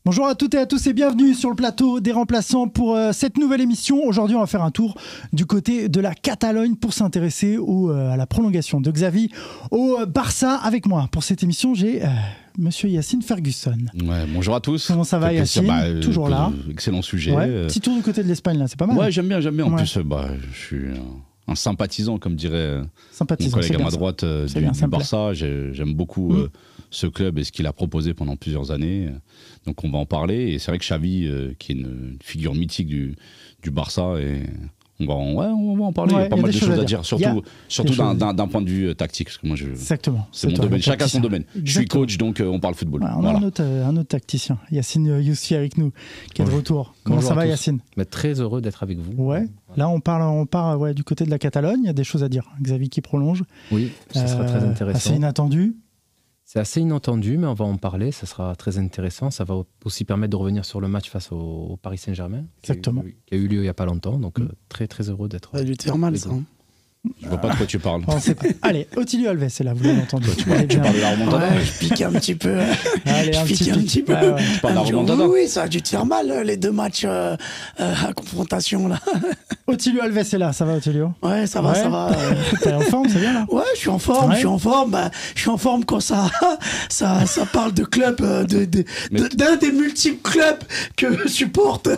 Bonjour à toutes et à tous et bienvenue sur le plateau des remplaçants pour cette nouvelle émission. Aujourd'hui, on va faire un tour du côté de la Catalogne pour s'intéresser à la prolongation de Xavi au Barça. Avec moi pour cette émission, j'ai Monsieur Yacine Ferguson. Ouais, bonjour à tous. Comment ça va, Yacine? Toujours là. Excellent sujet. Ouais, petit tour du côté de l'Espagne, là, c'est pas mal. Ouais, j'aime bien. En plus, je suis un sympathisant, comme dirait mon collègue à ma droite du Barça. J'aime beaucoup ce club et ce qu'il a proposé pendant plusieurs années. Donc on va en parler. Et c'est vrai que Xavi, qui est une figure mythique du Barça, et on va en parler. Il y a pas mal de choses à dire, surtout d'un point de vue tactique. Parce que moi, exactement. C'est mon domaine. Chacun son domaine. Exactement. Je suis coach, donc on parle football. Ouais, on a un autre tacticien, Yacine Youssi avec nous, qui est de retour. Comment ça va, Yacine? Très heureux d'être avec vous. Ouais. Là, on part du côté de la Catalogne. Il y a des choses à dire. Xavi qui prolonge. Oui, ça sera très intéressant. Assez inattendu. C'est assez inattendu, mais on va en parler. Ça sera très intéressant. Ça va aussi permettre de revenir sur le match face au Paris Saint-Germain. Exactement. Qui a eu lieu il n'y a pas longtemps. Donc, très, très heureux d'être. Ça a dû te faire mal, ça. Je vois pas de quoi tu parles. Allez, Otilio Alves, c'est là, vous l'avez entendu. Tu parles de la remontada. Ouais, je pique un petit peu. Allez, un petit peu. Tu parles de la remontada. Oui, ça a dû te faire mal, les deux matchs à confrontation, là. Otilio Alves est là, ça va, Otilio? Ouais, ça va, ça va. T'es en forme, c'est bien, là? Ouais, je suis en forme, je suis en forme quand ça parle de club, d'un des multiples clubs que supporte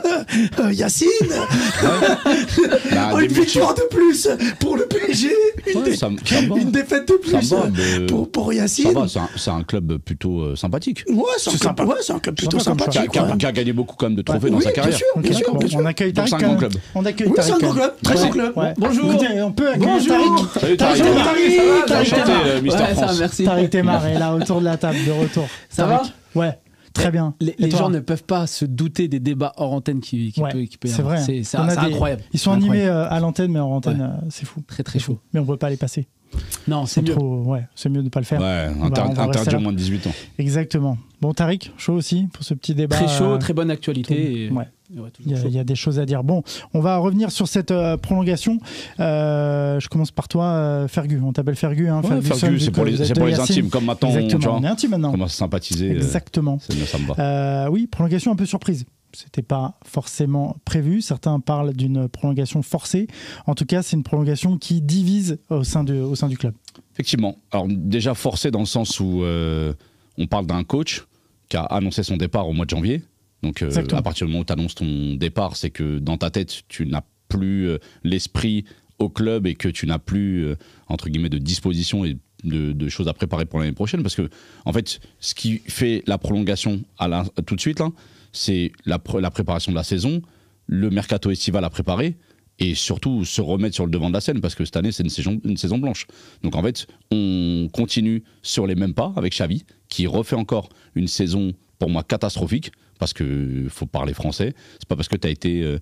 Yacine. Une victoire de plus pour le PSG, une défaite de plus pour Yacine. Ça va, c'est un club plutôt sympathique. Ouais, c'est un club plutôt sympathique. Qui a gagné beaucoup quand même de trophées dans sa carrière. Bien sûr. On accueille Tariq. C'est un grand club. C'est un grand club, très grand club. Bonjour. Écoutez, on peut accueillir Tariq. Salut Tariq. Enchanté, Mister France. Merci. Tariq Temar est là autour de la table, de retour. Ça va? Ouais. Très bien. Les gens ne peuvent pas se douter des débats hors antenne qui peut y c'est avoir. vrai. C'est incroyable. Ils sont animés à l'antenne, mais hors antenne, c'est fou. Très très chaud. Mais on ne peut pas les passer. Non, c'est mieux. C'est mieux de ne pas le faire. Ouais, interdit aux moins de 18 ans. Exactement. Bon, Tariq, chaud aussi pour ce petit débat. Très chaud, très bonne actualité. Il y a des choses à dire. Bon, on va revenir sur cette prolongation. Je commence par toi, Fergu. On t'appelle Fergu. Hein, Fergu, c'est pour les intimes, comme maintenant. Exactement, on est intime maintenant. On commence à sympathiser. Exactement. Ça me va. Oui, prolongation un peu surprise. C'était pas forcément prévu. Certains parlent d'une prolongation forcée. En tout cas, c'est une prolongation qui divise au sein du club. Effectivement. Alors déjà forcée dans le sens où on parle d'un coach qui a annoncé son départ au mois de janvier. Donc à partir du moment où tu annonces ton départ, c'est que dans ta tête, tu n'as plus l'esprit au club et que tu n'as plus, entre guillemets, de disposition et de choses à préparer pour l'année prochaine. Parce que, en fait, ce qui fait la prolongation tout de suite, là, c'est la préparation de la saison, le mercato estival à préparer et surtout se remettre sur le devant de la scène parce que cette année, c'est une saison blanche. Donc en fait, on continue sur les mêmes pas avec Xavi qui refait encore une saison, pour moi, catastrophique parce qu'il faut parler français. C'est pas parce que tu as été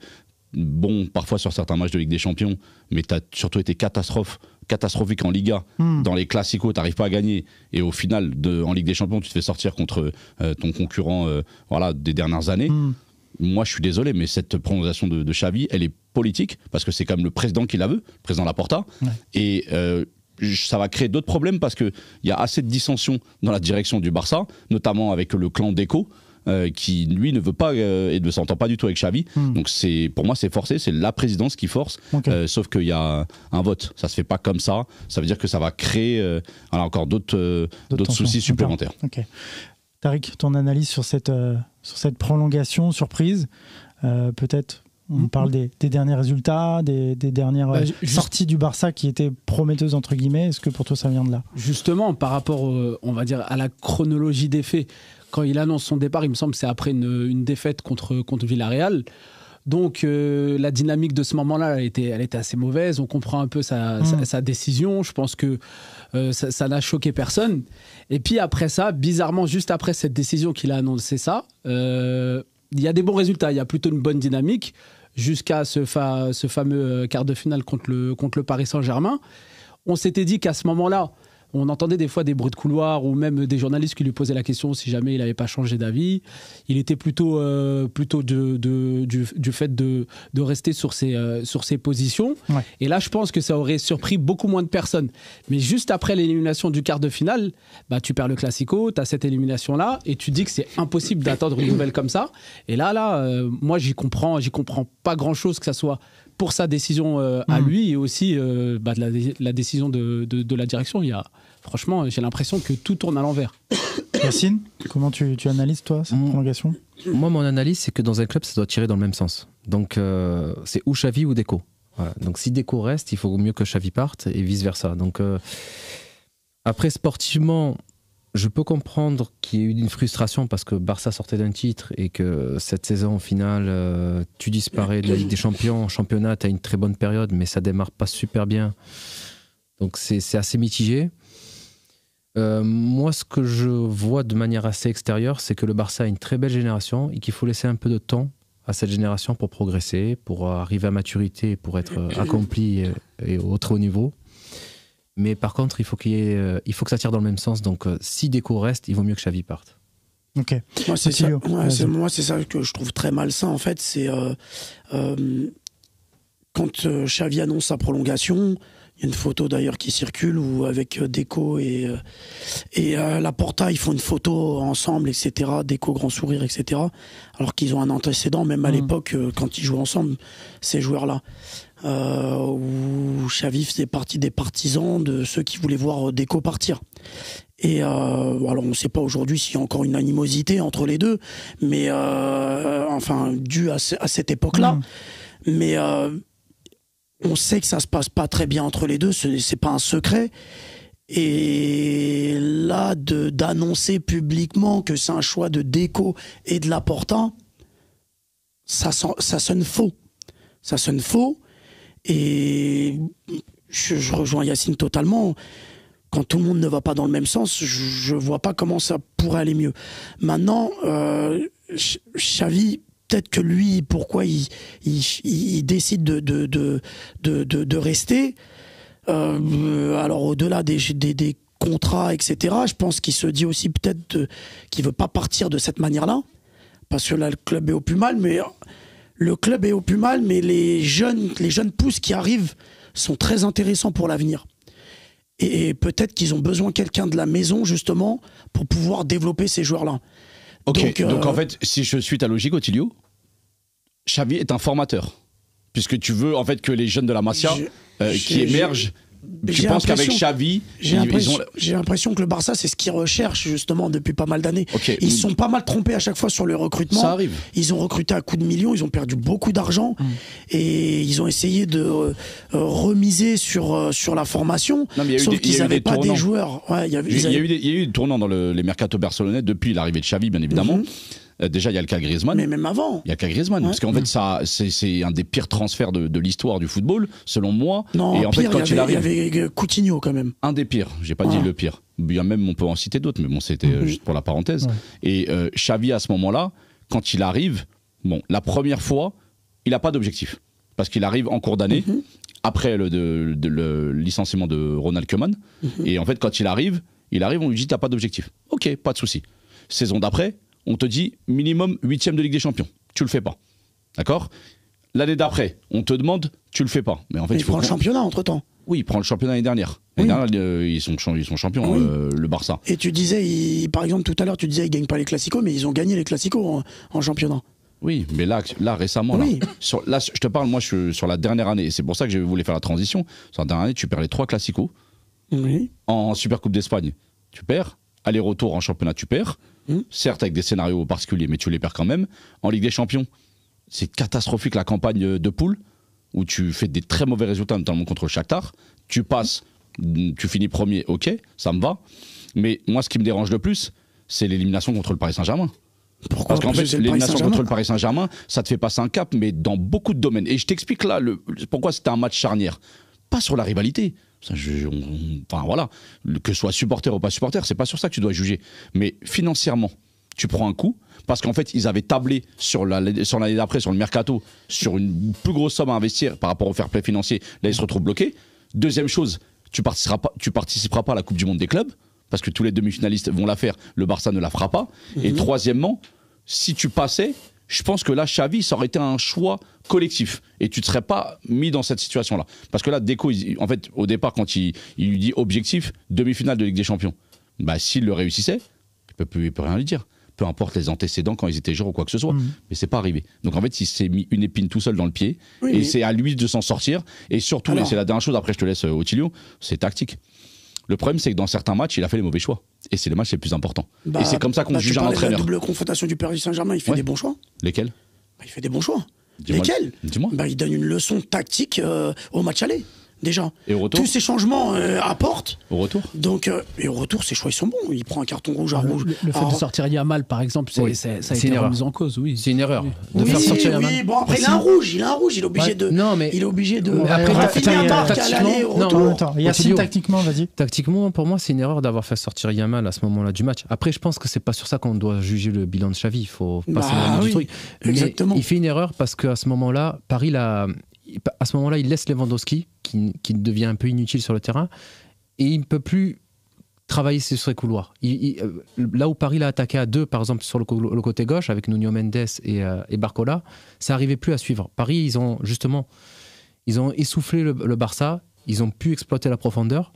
bon parfois sur certains matchs de Ligue des Champions, mais tu as surtout été catastrophique en Liga. Dans les classicos, tu n'arrives pas à gagner. Et au final, en Ligue des Champions, tu te fais sortir contre ton concurrent des dernières années. Moi, je suis désolé, mais cette prolongation de Xavi, elle est politique, parce que c'est quand même le président qui la veut, le président Laporta. Ouais. Et ça va créer d'autres problèmes, parce qu'il y a assez de dissensions dans la direction du Barça, notamment avec le clan Deco, qui lui ne veut pas et ne s'entend pas du tout avec Xavi. Donc pour moi c'est forcé, c'est la présidence qui force. Sauf qu'il y a un vote, ça se fait pas comme ça. Ça veut dire que ça va créer encore d'autres soucis supplémentaires. Okay. Tariq, ton analyse sur cette prolongation surprise, peut-être on parle des derniers résultats, des dernières sorties du Barça qui étaient prometteuses entre guillemets. Est-ce que pour toi ça vient de là? Justement, par rapport on va dire à la chronologie des faits, quand il annonce son départ, il me semble que c'est après une défaite contre Villarreal. Donc la dynamique de ce moment-là, elle était assez mauvaise. On comprend un peu sa décision. Je pense que ça n'a choqué personne. Et puis après ça, bizarrement, juste après cette décision qu'il a annoncé ça, il y a des bons résultats. Il y a plutôt une bonne dynamique jusqu'à ce fameux quart de finale contre le Paris Saint-Germain. On s'était dit qu'à ce moment-là, on entendait des fois des bruits de couloir ou même des journalistes qui lui posaient la question si jamais il n'avait pas changé d'avis. Il était plutôt du fait de rester sur ses positions. Ouais. Et là, je pense que ça aurait surpris beaucoup moins de personnes. Mais juste après l'élimination du quart de finale, bah, tu perds le Classico, tu as cette élimination-là et tu dis que c'est impossible d'attendre une nouvelle comme ça. Et là, moi, j'y comprends pas grand-chose, que ça soit pour sa décision à lui et aussi la décision de la direction. Franchement, j'ai l'impression que tout tourne à l'envers. Yacine, comment tu analyses, toi, cette prolongation ? Moi, mon analyse, c'est que dans un club, ça doit tirer dans le même sens. Donc, c'est ou Xavi ou Deco. Voilà. Donc, si Deco reste, il faut mieux que Xavi parte et vice-versa. Donc, après, sportivement, je peux comprendre qu'il y ait eu une frustration parce que Barça sortait d'un titre et que cette saison, au final, tu disparais de la Ligue des Champions. En championnat, tu as une très bonne période, mais ça démarre pas super bien. Donc, c'est assez mitigé. Moi, ce que je vois de manière assez extérieure, c'est que le Barça a une très belle génération et qu'il faut laisser un peu de temps à cette génération pour progresser, pour arriver à maturité, pour être accompli et au très haut niveau. Mais par contre, il faut que ça tire dans le même sens. Donc, si Deco reste, il vaut mieux que Xavi parte. Ok. Moi, c'est ça que je trouve très malsain, en fait. C'est quand Xavi annonce sa prolongation, il y a une photo d'ailleurs qui circule où avec Deco et Laporta, ils font une photo ensemble, etc. Deco, grand sourire, etc. Alors qu'ils ont un antécédent, même à l'époque, quand ils jouaient ensemble, ces joueurs-là. Où Xavi faisait partie des partisans de ceux qui voulaient voir Deco partir. Et alors on ne sait pas aujourd'hui s'il y a encore une animosité entre les deux, mais enfin due à cette époque-là. Mais on sait que ça se passe pas très bien entre les deux, c'est pas un secret. Et là, d'annoncer publiquement que c'est un choix de Deco et de Laporta, ça sonne faux. Ça sonne faux. Et je rejoins Yacine totalement. Quand tout le monde ne va pas dans le même sens, je vois pas comment ça pourrait aller mieux. Maintenant, Xavi, peut-être que lui, pourquoi il décide de rester. Alors au-delà des contrats, etc., je pense qu'il se dit aussi peut-être qu'il veut pas partir de cette manière-là, parce que là le club est au plus mal, mais les jeunes pousses qui arrivent sont très intéressants pour l'avenir. Et peut-être qu'ils ont besoin de quelqu'un de la maison, justement, pour pouvoir développer ces joueurs-là. Ok, donc en fait, si je suis ta logique, Otilio, Xavi est un formateur. Puisque tu veux en fait que les jeunes de la Masia qui émergent, tu penses qu'avec Xavi, j'ai l'impression que le Barça, c'est ce qu'ils recherchent justement depuis pas mal d'années. Okay. Ils sont pas mal trompés à chaque fois sur le recrutement. Ça arrive. Ils ont recruté à coups de millions, ils ont perdu beaucoup d'argent et ils ont essayé de remiser sur la formation. Non, sauf qu'ils n'avaient pas des joueurs. Ouais, il y a eu des tournants dans les mercato barcelonais depuis l'arrivée de Xavi, bien évidemment. Déjà, il y a le cas Griezmann. Mais même avant. Il y a le cas Griezmann. Ouais. Parce qu'en fait, c'est un des pires transferts de l'histoire du football, selon moi. Non, et en fait, quand il arrive. Il y avait Coutinho quand même. Un des pires. J'ai pas dit le pire. Il y a même, on peut en citer d'autres, mais bon, c'était juste pour la parenthèse. Ouais. Et Xavi, à ce moment-là, quand il arrive, la première fois, il n'a pas d'objectif. Parce qu'il arrive en cours d'année, après le licenciement de Ronald Koeman. Et en fait, quand il arrive, on lui dit t'as pas d'objectif. Ok, pas de souci. Saison d'après, on te dit minimum 8e de Ligue des Champions. Tu le fais pas. D'accord ? L'année d'après, on te demande, tu le fais pas. Mais en fait, il prend le championnat entre-temps. Oui, il prend le championnat l'année dernière. L'année dernière, ils sont champions, le Barça. Et tu disais, par exemple, tout à l'heure, tu disais qu'ils gagnent pas les Classicos, mais ils ont gagné les Classicos en championnat. Oui, mais là récemment, là, je te parle, moi, je suis sur la dernière année. Et c'est pour ça que je voulais faire la transition. Sur la dernière année, tu perds les 3 Classicos. Oui. En Supercoupe d'Espagne, tu perds. Aller-retour en championnat, tu perds. Certes, avec des scénarios particuliers, mais tu les perds quand même. En Ligue des Champions, c'est catastrophique la campagne de poule, où tu fais des très mauvais résultats, notamment contre le Shakhtar. Tu passes, tu finis premier, ok, ça me va. Mais moi, ce qui me dérange le plus, c'est l'élimination contre le Paris Saint-Germain. Pourquoi ? Parce qu'en fait, l'élimination contre le Paris Saint-Germain, ça te fait passer un cap, mais dans beaucoup de domaines. Et je t'explique là pourquoi c'était un match charnière. Pas sur la rivalité. Enfin voilà, que ce soit supporter ou pas supporter, c'est pas sur ça que tu dois juger. Mais financièrement, tu prends un coup, parce qu'en fait, ils avaient tablé sur l'année d'après, sur le mercato, sur une plus grosse somme à investir par rapport au fair play financier. Là, ils se retrouvent bloqués. Deuxième chose, tu participeras pas à la Coupe du Monde des clubs, parce que tous les demi-finalistes vont la faire, le Barça ne la fera pas. Et troisièmement, si tu passais, je pense que là, Xavi, ça aurait été un choix collectif. Et tu ne te serais pas mis dans cette situation-là. Parce que là, Deco, en fait, au départ, quand il lui dit objectif, demi-finale de Ligue des Champions, bah, s'il le réussissait, il peut rien lui dire. Peu importe les antécédents quand ils étaient joueurs ou quoi que ce soit. Mais c'est pas arrivé. Donc en fait, il s'est mis une épine tout seul dans le pied. Et c'est à lui de s'en sortir. Et surtout, et c'est la dernière chose, après je te laisse Otilio, c'est tactique. Le problème, c'est que dans certains matchs, il a fait les mauvais choix. Et c'est les matchs les plus importants. Et c'est comme ça qu'on juge un entraîneur. La double confrontation du Paris Saint-Germain, il fait des bons choix. Lesquels ? Il fait des bons choix. Lesquels ? Dis-moi. Il donne une leçon tactique au match aller. Déjà. Et au retour ? Tous ces changements apportent. Au retour ? Donc, et au retour, ses choix, ils sont bons. Il prend un carton rouge à rouge. Le fait de sortir Yamal, par exemple, ça a été remis en cause, oui. C'est une erreur de Oui, faire sortir Yamal. oui, bon, après, il a un rouge. Il est obligé de. Non, mais. Il est obligé de. Après, Yacine, tactiquement, vas-y. Tactiquement, pour moi, c'est une erreur d'avoir fait sortir Yamal à ce moment-là du match. Après, je pense que c'est pas sur ça qu'on doit juger le bilan de Xavi. Il faut pas s'éloigner du truc. Exactement. Mais il fait une erreur parce qu'à ce moment-là, Paris, à ce moment-là, il laisse Lewandowski, qui devient un peu inutile sur le terrain, et il ne peut plus travailler sur ses couloirs. Là où Paris l'a attaqué à deux, par exemple sur le côté gauche, avec Nuno Mendes et Barcola, ça n'arrivait plus à suivre. Paris, ils ont essoufflé le Barça, ils ont pu exploiter la profondeur,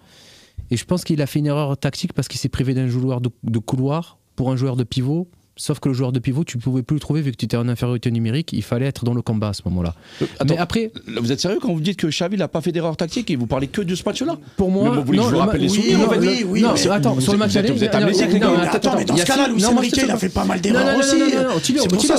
et je pense qu'il a fait une erreur tactique parce qu'il s'est privé d'un joueur de couloir pour un joueur de pivot. Sauf que le joueur de pivot, tu ne pouvais plus le trouver vu que tu étais en infériorité numérique. Il fallait être dans le combat à ce moment-là. Attends, mais après, vous êtes sérieux quand vous dites que Xavi n'a pas fait d'erreur tactique et vous parlez que de ce match-là ? Pour moi, vous voulez que je vous rappelle les souvenirs Oui. Non, attends, sur le match aller, vous êtes amnésique, les gars. Attends, mais dans ce cas-là, Luis Enrique, il a fait pas mal d'erreurs aussi. C'est pour ça,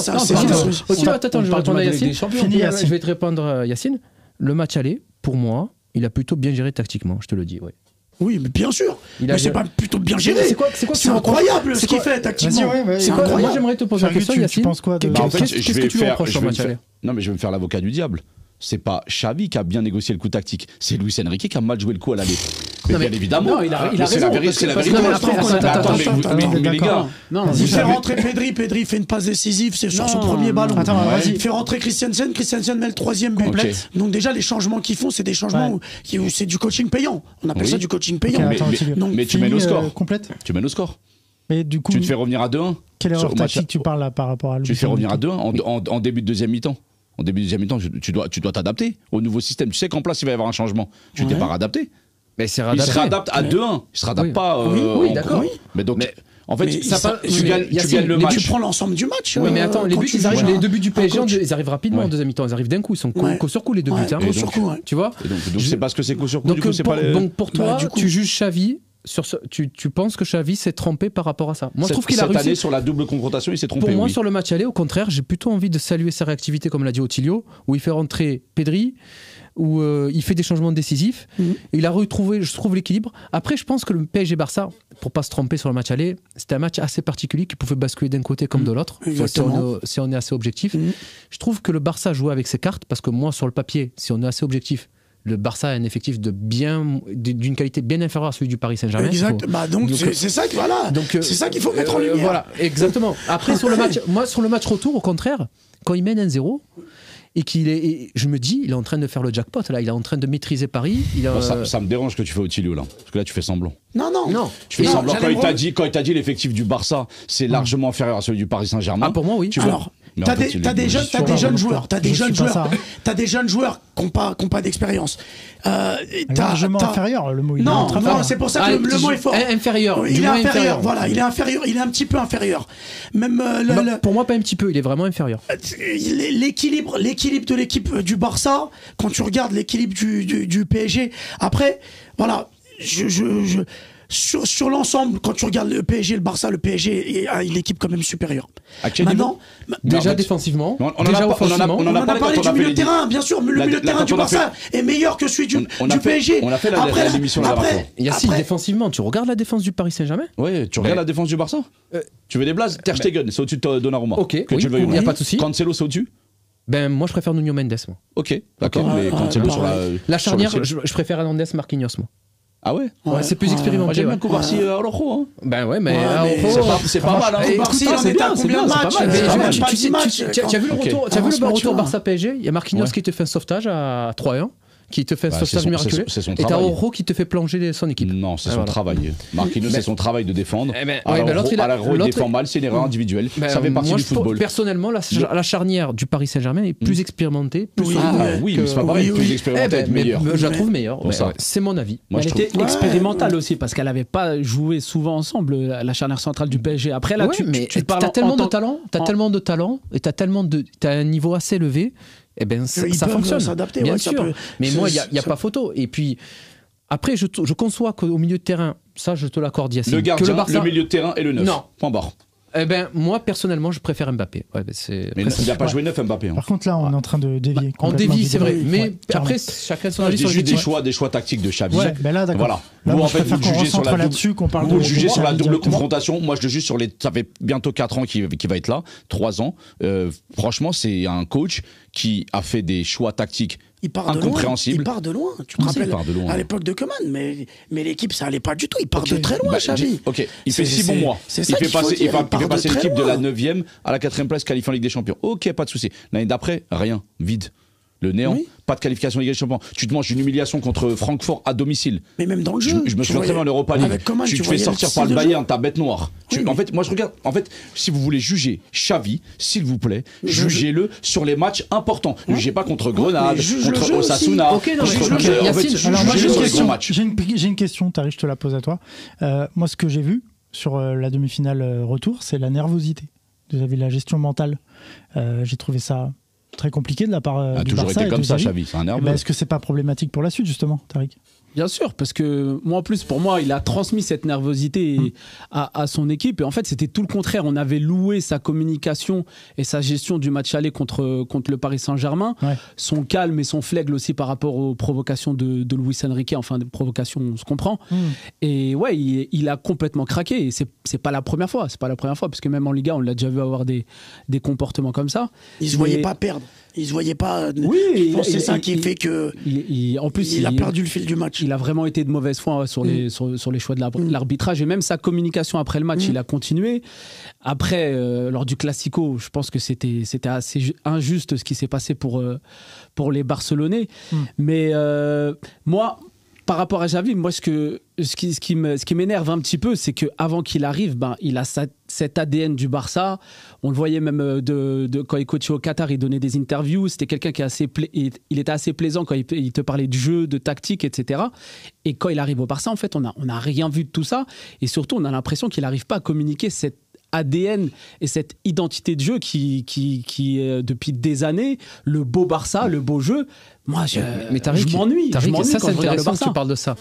attends, je vais répondre à Yacine. Je vais te répondre, Yacine. Le match aller, pour moi, il a plutôt bien géré tactiquement, je te le dis, ouais. Oui, mais bien sûr. Mais c'est pas plutôt bien géré. C'est incroyable ce qu'il fait tactiquement. C'est incroyable. Moi, j'aimerais te poser la question, Yacine. Tu penses quoi de... En fait, Qu'est-ce que tu lui reproches sur le match aller ? Non, mais je vais me faire l'avocat du diable. C'est pas Xavi qui a bien négocié le coup tactique, c'est Luis Enrique qui a mal joué le coup à l'aller. Mais bien évidemment. Non, il a raison. C'est la vérité. Mais les gars. Il fait rentrer Pedri fait une passe décisive, c'est sur son premier ballon. Il fait rentrer Christensen met le troisième but. Donc déjà, les changements qu'ils font, c'est des changements où c'est du coaching payant. On appelle ça du coaching payant. Mais tu mènes au score. Complète. Tu mènes au score. Mais du coup, tu te fais revenir à 2-1. Quelle erreur tactique tu parles là par rapport à lui ? Tu te fais revenir à 2-1 en début de deuxième mi-temps. En début de deuxième mi-temps, tu dois t'adapter au nouveau système. Tu sais qu'en place, il va y avoir un changement. Tu t'es pas réadapté. Mais il se réadapte à 2-1. Il se réadapte pas. Oui, d'accord. Mais donc, en fait, tu gagnes le match. Tu prends l'ensemble du match. Oui, mais attends, les deux buts du PSG, ils arrivent rapidement en deuxième mi-temps. Ils arrivent d'un coup. Ils sont coup sur coup, les deux buts. Tu vois ? Donc, c'est parce que c'est coup sur coup. Donc, pour toi, tu juges Xavi. Tu penses que Xavi s'est trompé par rapport à ça ? Moi, je trouve qu'il a réussi. Cette année, sur la double confrontation, il s'est trompé. Pour moi, sur le match aller, au contraire, j'ai plutôt envie de saluer sa réactivité, comme l'a dit Otilio, où il fait rentrer Pedri, où il fait des changements décisifs. Et il a retrouvé, je trouve, l'équilibre. Après, je pense que le PSG-Barça, pour pas se tromper sur le match aller, c'était un match assez particulier qui pouvait basculer d'un côté comme de l'autre, si on est assez objectif. Je trouve que le Barça jouait avec ses cartes, parce que moi, sur le papier, si on est assez objectif, le Barça a un effectif d'une qualité bien inférieure à celui du Paris Saint-Germain. Exact. Donc c'est ça c'est ça qu'il faut mettre en lumière. Voilà, exactement. Après sur le match retour, au contraire, quand il mène 1-0 et je me dis, il est en train de faire le jackpot là, il est en train de maîtriser Paris. Ça me dérange que tu fais Otilio là, parce que là tu fais semblant. Non. Tu fais semblant quand il t'a dit l'effectif du Barça, c'est largement inférieur à celui du Paris Saint-Germain. Ah, pour moi, oui. Alors, t'as des jeunes joueurs qui n'ont pas d'expérience. Largement inférieur, le mot. Non, c'est pour ça que le mot est fort. Inférieur. Il est inférieur. Voilà, il est inférieur. Il est un petit peu inférieur. Même pour moi, pas un petit peu. Il est vraiment inférieur. L'équilibre de l'équipe du Barça, quand tu regardes l'équilibre du PSG. Après, voilà, Sur l'ensemble, quand tu regardes le PSG, le Barça, le PSG est une équipe quand même supérieure. Maintenant, déjà défensivement, on en a parlé du milieu de terrain, bien sûr. Le milieu de terrain du Barça est meilleur que celui du PSG. On a fait l'émission là-bas. Yacine, défensivement, tu regardes la défense du Paris Saint-Germain ? Oui, tu regardes la défense du Barça. Tu veux des blazes ? Ter Stegen, c'est au-dessus de Donnarumma. Ok, il n'y a pas de souci. Cancelo, c'est au-dessus ? Moi je préfère Nuno Mendes, moi. Ok, d'accord. Mais Cancelo sur la charnière, je préfère Hernandez, Marquinhos, moi. Ah ouais, c'est plus expérimenté. J'aime bien Koubarsi Araujo. Mais c'est pas mal. Koubarsi, c'est bien, combien de matchs? Tu as vu le retour Barça PSG ? Il y a Marquinhos qui te fait un sauvetage à 3-1. qui te fait un sauvetage miraculeux. Et t'as Oro qui te fait plonger son équipe. Non, c'est son travail. Marquinhos, c'est son travail de défendre. Alors, il défend mal, c'est une erreur individuelle. Ça fait partie du football. Personnellement, la charnière du Paris Saint-Germain est plus expérimentée. Oui, mais c'est pas pareil, plus expérimentée, meilleure. Je la trouve meilleure. C'est mon avis. Elle était expérimentale aussi parce qu'elle n'avait pas joué souvent ensemble, la charnière centrale du PSG. Après, là, tu parles. T'as tellement de talent, et t'as un niveau assez élevé. Eh ben, ça fonctionne. Bien sûr. Mais moi, il n'y a pas photo. Et puis, après, je conçois qu'au milieu de terrain, ça, je te l'accorde, Yacine. Le gardien, le milieu de terrain et le 9. Non. Point barre. Eh ben, moi, personnellement, je préfère Mbappé. Mais il n'a pas joué 9 Mbappé. Par contre, là, on est en train de dévier. On dévie, c'est vrai. Mais après, chacun son avis sur des choix tactiques de Xavi. Ouais, ben là, d'accord. Voilà. Là, vous, en fait, vous jugez sur vous jugez sur la double confrontation. Moi, je le juge sur les. Ça fait bientôt 4 ans qu'il va être là, 3 ans. Franchement, c'est un coach qui a fait des choix tactiques incompréhensibles. Il part de loin. Tu te rappelles à l'époque de Coman, mais l'équipe, ça allait pas du tout. Il part de très loin, Xavi. Ok, il fait 6 bons mois. Il fait passer l'équipe de la 9e à la 4e place, qualifiant Ligue des Champions. Ok, pas de souci. L'année d'après, rien, vide. Le néant, pas de qualification Ligue des Champions. Tu te manges une humiliation contre Francfort à domicile. Mais même dans le jeu. Je me souviens très bien en Europa League. Tu te fais sortir par le Bayern, ta bête noire. En fait, moi je regarde. En fait, si vous voulez juger Xavi, s'il vous plaît, jugez-le sur les matchs importants. Ne jugez pas contre Grenade, contre Osasuna. J'ai une question, Tariq, je te la pose à toi. Moi, ce que j'ai vu sur la demi-finale retour, c'est la nervosité. Vous avez la gestion mentale. J'ai trouvé ça très compliqué de la part du Barça. A toujours été comme ça, Xavi, c'est un nerveux. Est-ce que c'est pas problématique pour la suite, justement, Tariq ? Bien sûr, parce que moi, en plus, pour moi, il a transmis cette nervosité à son équipe. Et en fait, c'était tout le contraire. On avait loué sa communication et sa gestion du match aller contre le Paris Saint-Germain. Ouais. Son calme et son flegme aussi par rapport aux provocations de Luis Enrique. Enfin, des provocations, on se comprend. Et ouais, il a complètement craqué. Et c'est pas la première fois. C'est pas la première fois, parce que même en Liga, on l'a déjà vu avoir des comportements comme ça. Il se voyait pas perdre. Il se voyait pas. Oui, c'est ça qui fait que. En plus, il a perdu le fil du match. Il a vraiment été de mauvaise foi sur les choix de l'arbitrage, et même sa communication après le match, il a continué. Après, lors du Classico, je pense que c'était assez injuste ce qui s'est passé pour les Barcelonais. Mais moi, par rapport à Xavi, moi, ce qui m'énerve un petit peu, c'est qu'avant qu'il arrive, il a cet ADN du Barça. On le voyait même quand il coachait au Qatar, il donnait des interviews. C'était quelqu'un qui il était assez plaisant quand il te parlait de jeu, de tactique, etc. Et quand il arrive au Barça, en fait, on n'a rien vu de tout ça. Et surtout, on a l'impression qu'il n'arrive pas à communiquer cette ADN et cette identité de jeu qui depuis des années, le beau Barça, le beau jeu. Moi, je m'ennuie. Ça, c'est intéressant que tu parles de ça.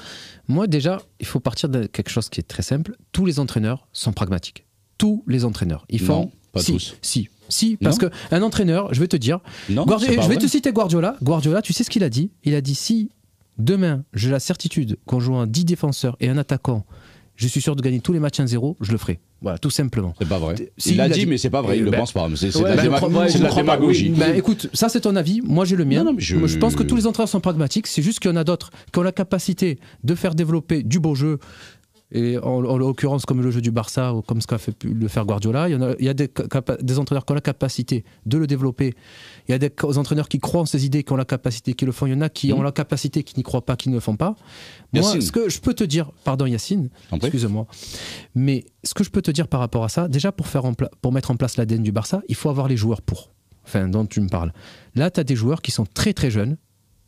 Moi, déjà, il faut partir de quelque chose qui est très simple. Tous les entraîneurs sont pragmatiques. Tous les entraîneurs. Ils font. Non, pas tous. Si, parce qu'un entraîneur, je vais te dire. Je vais te citer Guardiola. Guardiola, tu sais ce qu'il a dit ? Il a dit, si demain, j'ai la certitude qu'en jouant 10 défenseurs et un attaquant, je suis sûr de gagner tous les matchs 1-0, je le ferai. Voilà, tout simplement. C'est pas vrai. Il l'a dit, mais c'est pas vrai. Il le pense pas. C'est de la démagogie. Écoute, ça c'est ton avis. Moi j'ai le mien. Je pense que tous les entraîneurs sont pragmatiques. C'est juste qu'il y en a d'autres qui ont la capacité de faire développer du beau jeu. Et en l'occurrence, comme le jeu du Barça ou comme ce qu'a fait le faire Guardiola, il y a des entraîneurs qui ont la capacité de le développer. Il y a des entraîneurs qui croient en ces idées, qui ont la capacité, qui le font. Il y en a qui ont la capacité, qui n'y croient pas, qui ne le font pas. Moi, ce que je peux te dire, pardon Yacine, excuse-moi, mais ce que je peux te dire par rapport à ça, déjà pour mettre en place l'ADN du Barça, il faut avoir les joueurs dont tu me parles. Là, tu as des joueurs qui sont très très jeunes.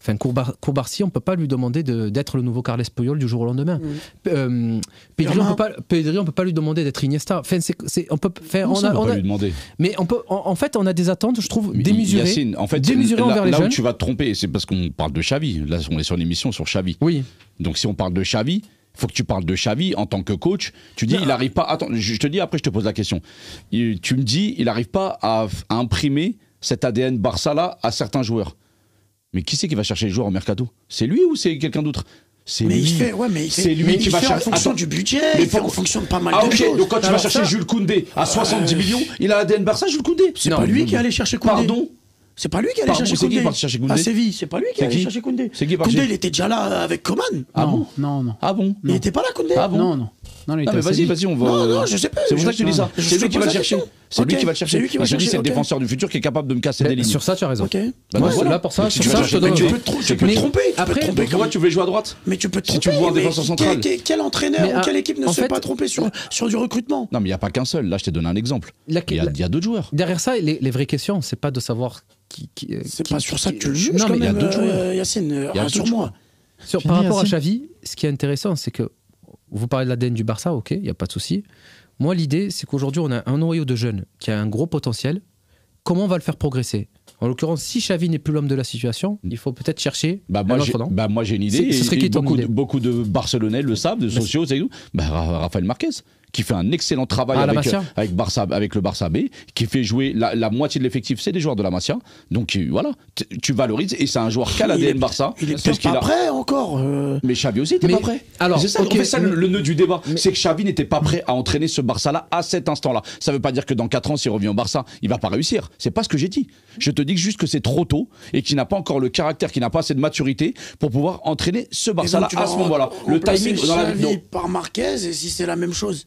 Enfin, Courbarcy, on ne peut pas lui demander d'être le nouveau Carles Puyol du jour au lendemain. Pedri, on ne peut pas lui demander d'être Iniesta. Enfin, on peut lui demander. Mais en fait, on a des attentes, je trouve, démesurées. Yacine, en fait, envers les jeunes. Là où tu vas te tromper, c'est parce qu'on parle de Xavi. Là, on est sur une émission sur Xavi. Oui. Donc, si on parle de Xavi, il faut que tu parles de Xavi en tant que coach. Tu dis, il n'arrive pas... Attends, je te dis, après, je te pose la question. Tu me dis, il n'arrive pas à imprimer cet ADN Barça-là à certains joueurs. Mais qui c'est qui va chercher les joueurs au mercato ? C'est lui ou c'est quelqu'un d'autre ? C'est lui qui va chercher en fonction du budget, il fait en fonction de pas mal de choses. Donc quand tu vas chercher Jules Koundé à 70 millions, il a l'ADN Barça, Jules Koundé. C'est pas lui qui est allé chercher Koundé. Pardon ? C'est pas lui qui est allé chercher Koundé. C'est qui qui est parti chercher Koundé ? À Séville, c'est pas lui qui est allé chercher Koundé. Koundé, il était déjà là avec Coman. Ah bon ? Non. Ah bon ? Il était pas là, Koundé ? Ah bon ? Non, mais vas-y, on va. Non, je sais pas. C'est pour ça que je te dis ça. C'est lui qui va le chercher. C'est lui Ok, qui va le chercher. c'est lui qui va Je te dis, chercher, c'est le ok. défenseur du futur qui est capable de me casser des lignes. Sur ça, tu as raison. Ok. Bah, Moi, voilà. là, pour ça, Donc, sur tu ça, vas je te chercher- donne. Tu peux te tromper. après, Donc, pourquoi tu veux jouer à droite? Mais tu peux te Si tromper. tu vois un mais défenseur central. Quel entraîneur Mais, ou quelle équipe ne en se fait- fait pas tromper sur du recrutement? Non, mais il n'y a pas qu'un seul. Là, je t'ai donné un exemple. Il y a d'autres joueurs. Derrière ça, les vraies questions, c'est pas de savoir qui. C'est pas sur ça que tu le juges, Non, quand mais il y a même, d'autres joueurs. Yacine. Il y a Rassure-moi. Par rapport à Yacine. Xavi, ce qui est intéressant, c'est que vous parlez de l'ADN du Barça, ok, il n'y a pas de souci. Moi, l'idée, c'est qu'aujourd'hui, on a un noyau de jeunes qui a un gros potentiel. Comment on va le faire progresser? En l'occurrence, si Xavi n'est plus l'homme de la situation, il faut peut-être chercher un autre nom. Moi j'ai une idée. Ce serait Et qui ton idée? beaucoup de Barcelonais le savent, de socios et tout. Raphaël Marquez, qui fait un excellent travail Ah, la Masia. avec le Barça B, qui fait jouer la moitié de l'effectif, c'est des joueurs de la Masia. Donc voilà, tu valorises, et c'est un joueur qu'à l'ADN Barça. Il est Parce peut-être qu'il pas a- prêt encore. Mais Xavi aussi n'était Mais- pas prêt. alors, C'est ça, ok, en fait, ça mais- le nœud du débat. C'est que Xavi n'était pas prêt à entraîner ce Barça-là à cet instant-là. Ça ne veut pas dire que dans 4 ans, s'il revient au Barça, il va pas réussir. C'est pas ce que j'ai dit. Je te dis juste que c'est trop tôt et qu'il n'a pas encore le caractère, qu'il n'a pas assez de maturité pour pouvoir entraîner ce Et donc, Barça-là tu à vas ce moment-là. Le remplacer timing dans la Xavi non. par Marquez, et si c'est la même chose.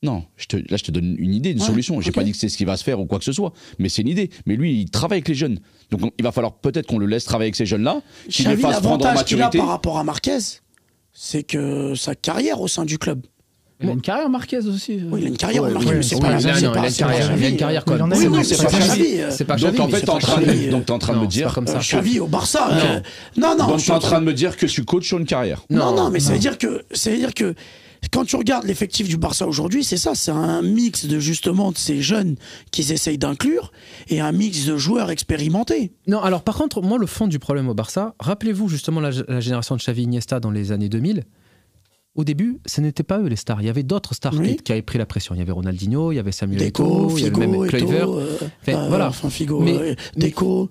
Non, là je te donne une idée, une solution. J'ai ok. pas dit que c'est ce qui va se faire ou quoi que ce soit, mais c'est une idée. Mais lui, il travaille avec les jeunes, donc il va falloir peut-être qu'on le laisse travailler avec ces jeunes-là, qu'il les Xavi, fasse prendre en l'avantage qu'il a maturité. par rapport à Marquez, c'est que sa carrière au sein du club. Il a une carrière Marquez aussi. Oui, il a une carrière au Marquez, ouais, mais c'est oui, pas la il a- c'est non, pas- il a une c'est pas carrière, Xavi, il a une carrière quand il en même. a Oui, une, non, mais c'est c'est pas pas Xavi. C'est pas Xavi. Donc en mais fait, c'est t'es en pas train Xavi. de, donc t'es en train de me Non, c'est dire, pas comme ça. Xavi au Barça. Non. Non, donc t'es en train de me dire que je suis coach sur une carrière. Non, mais ça veut dire que quand tu regardes l'effectif du Barça aujourd'hui, c'est ça, c'est un mix de justement de ces jeunes qu'ils essayent d'inclure et un mix de joueurs expérimentés. Non, alors par contre, moi, le fond du problème au Barça, rappelez-vous justement la génération de Xavi Iniesta dans les années 2000. Au début, ce n'était pas eux les stars. Il y avait d'autres stars Oui. qui avaient pris la pression. Il y avait Ronaldinho, il y avait Samuel Deco, Eto'o, il y avait Figo, même Kluivert. Voilà. Figo, Mais- Deco.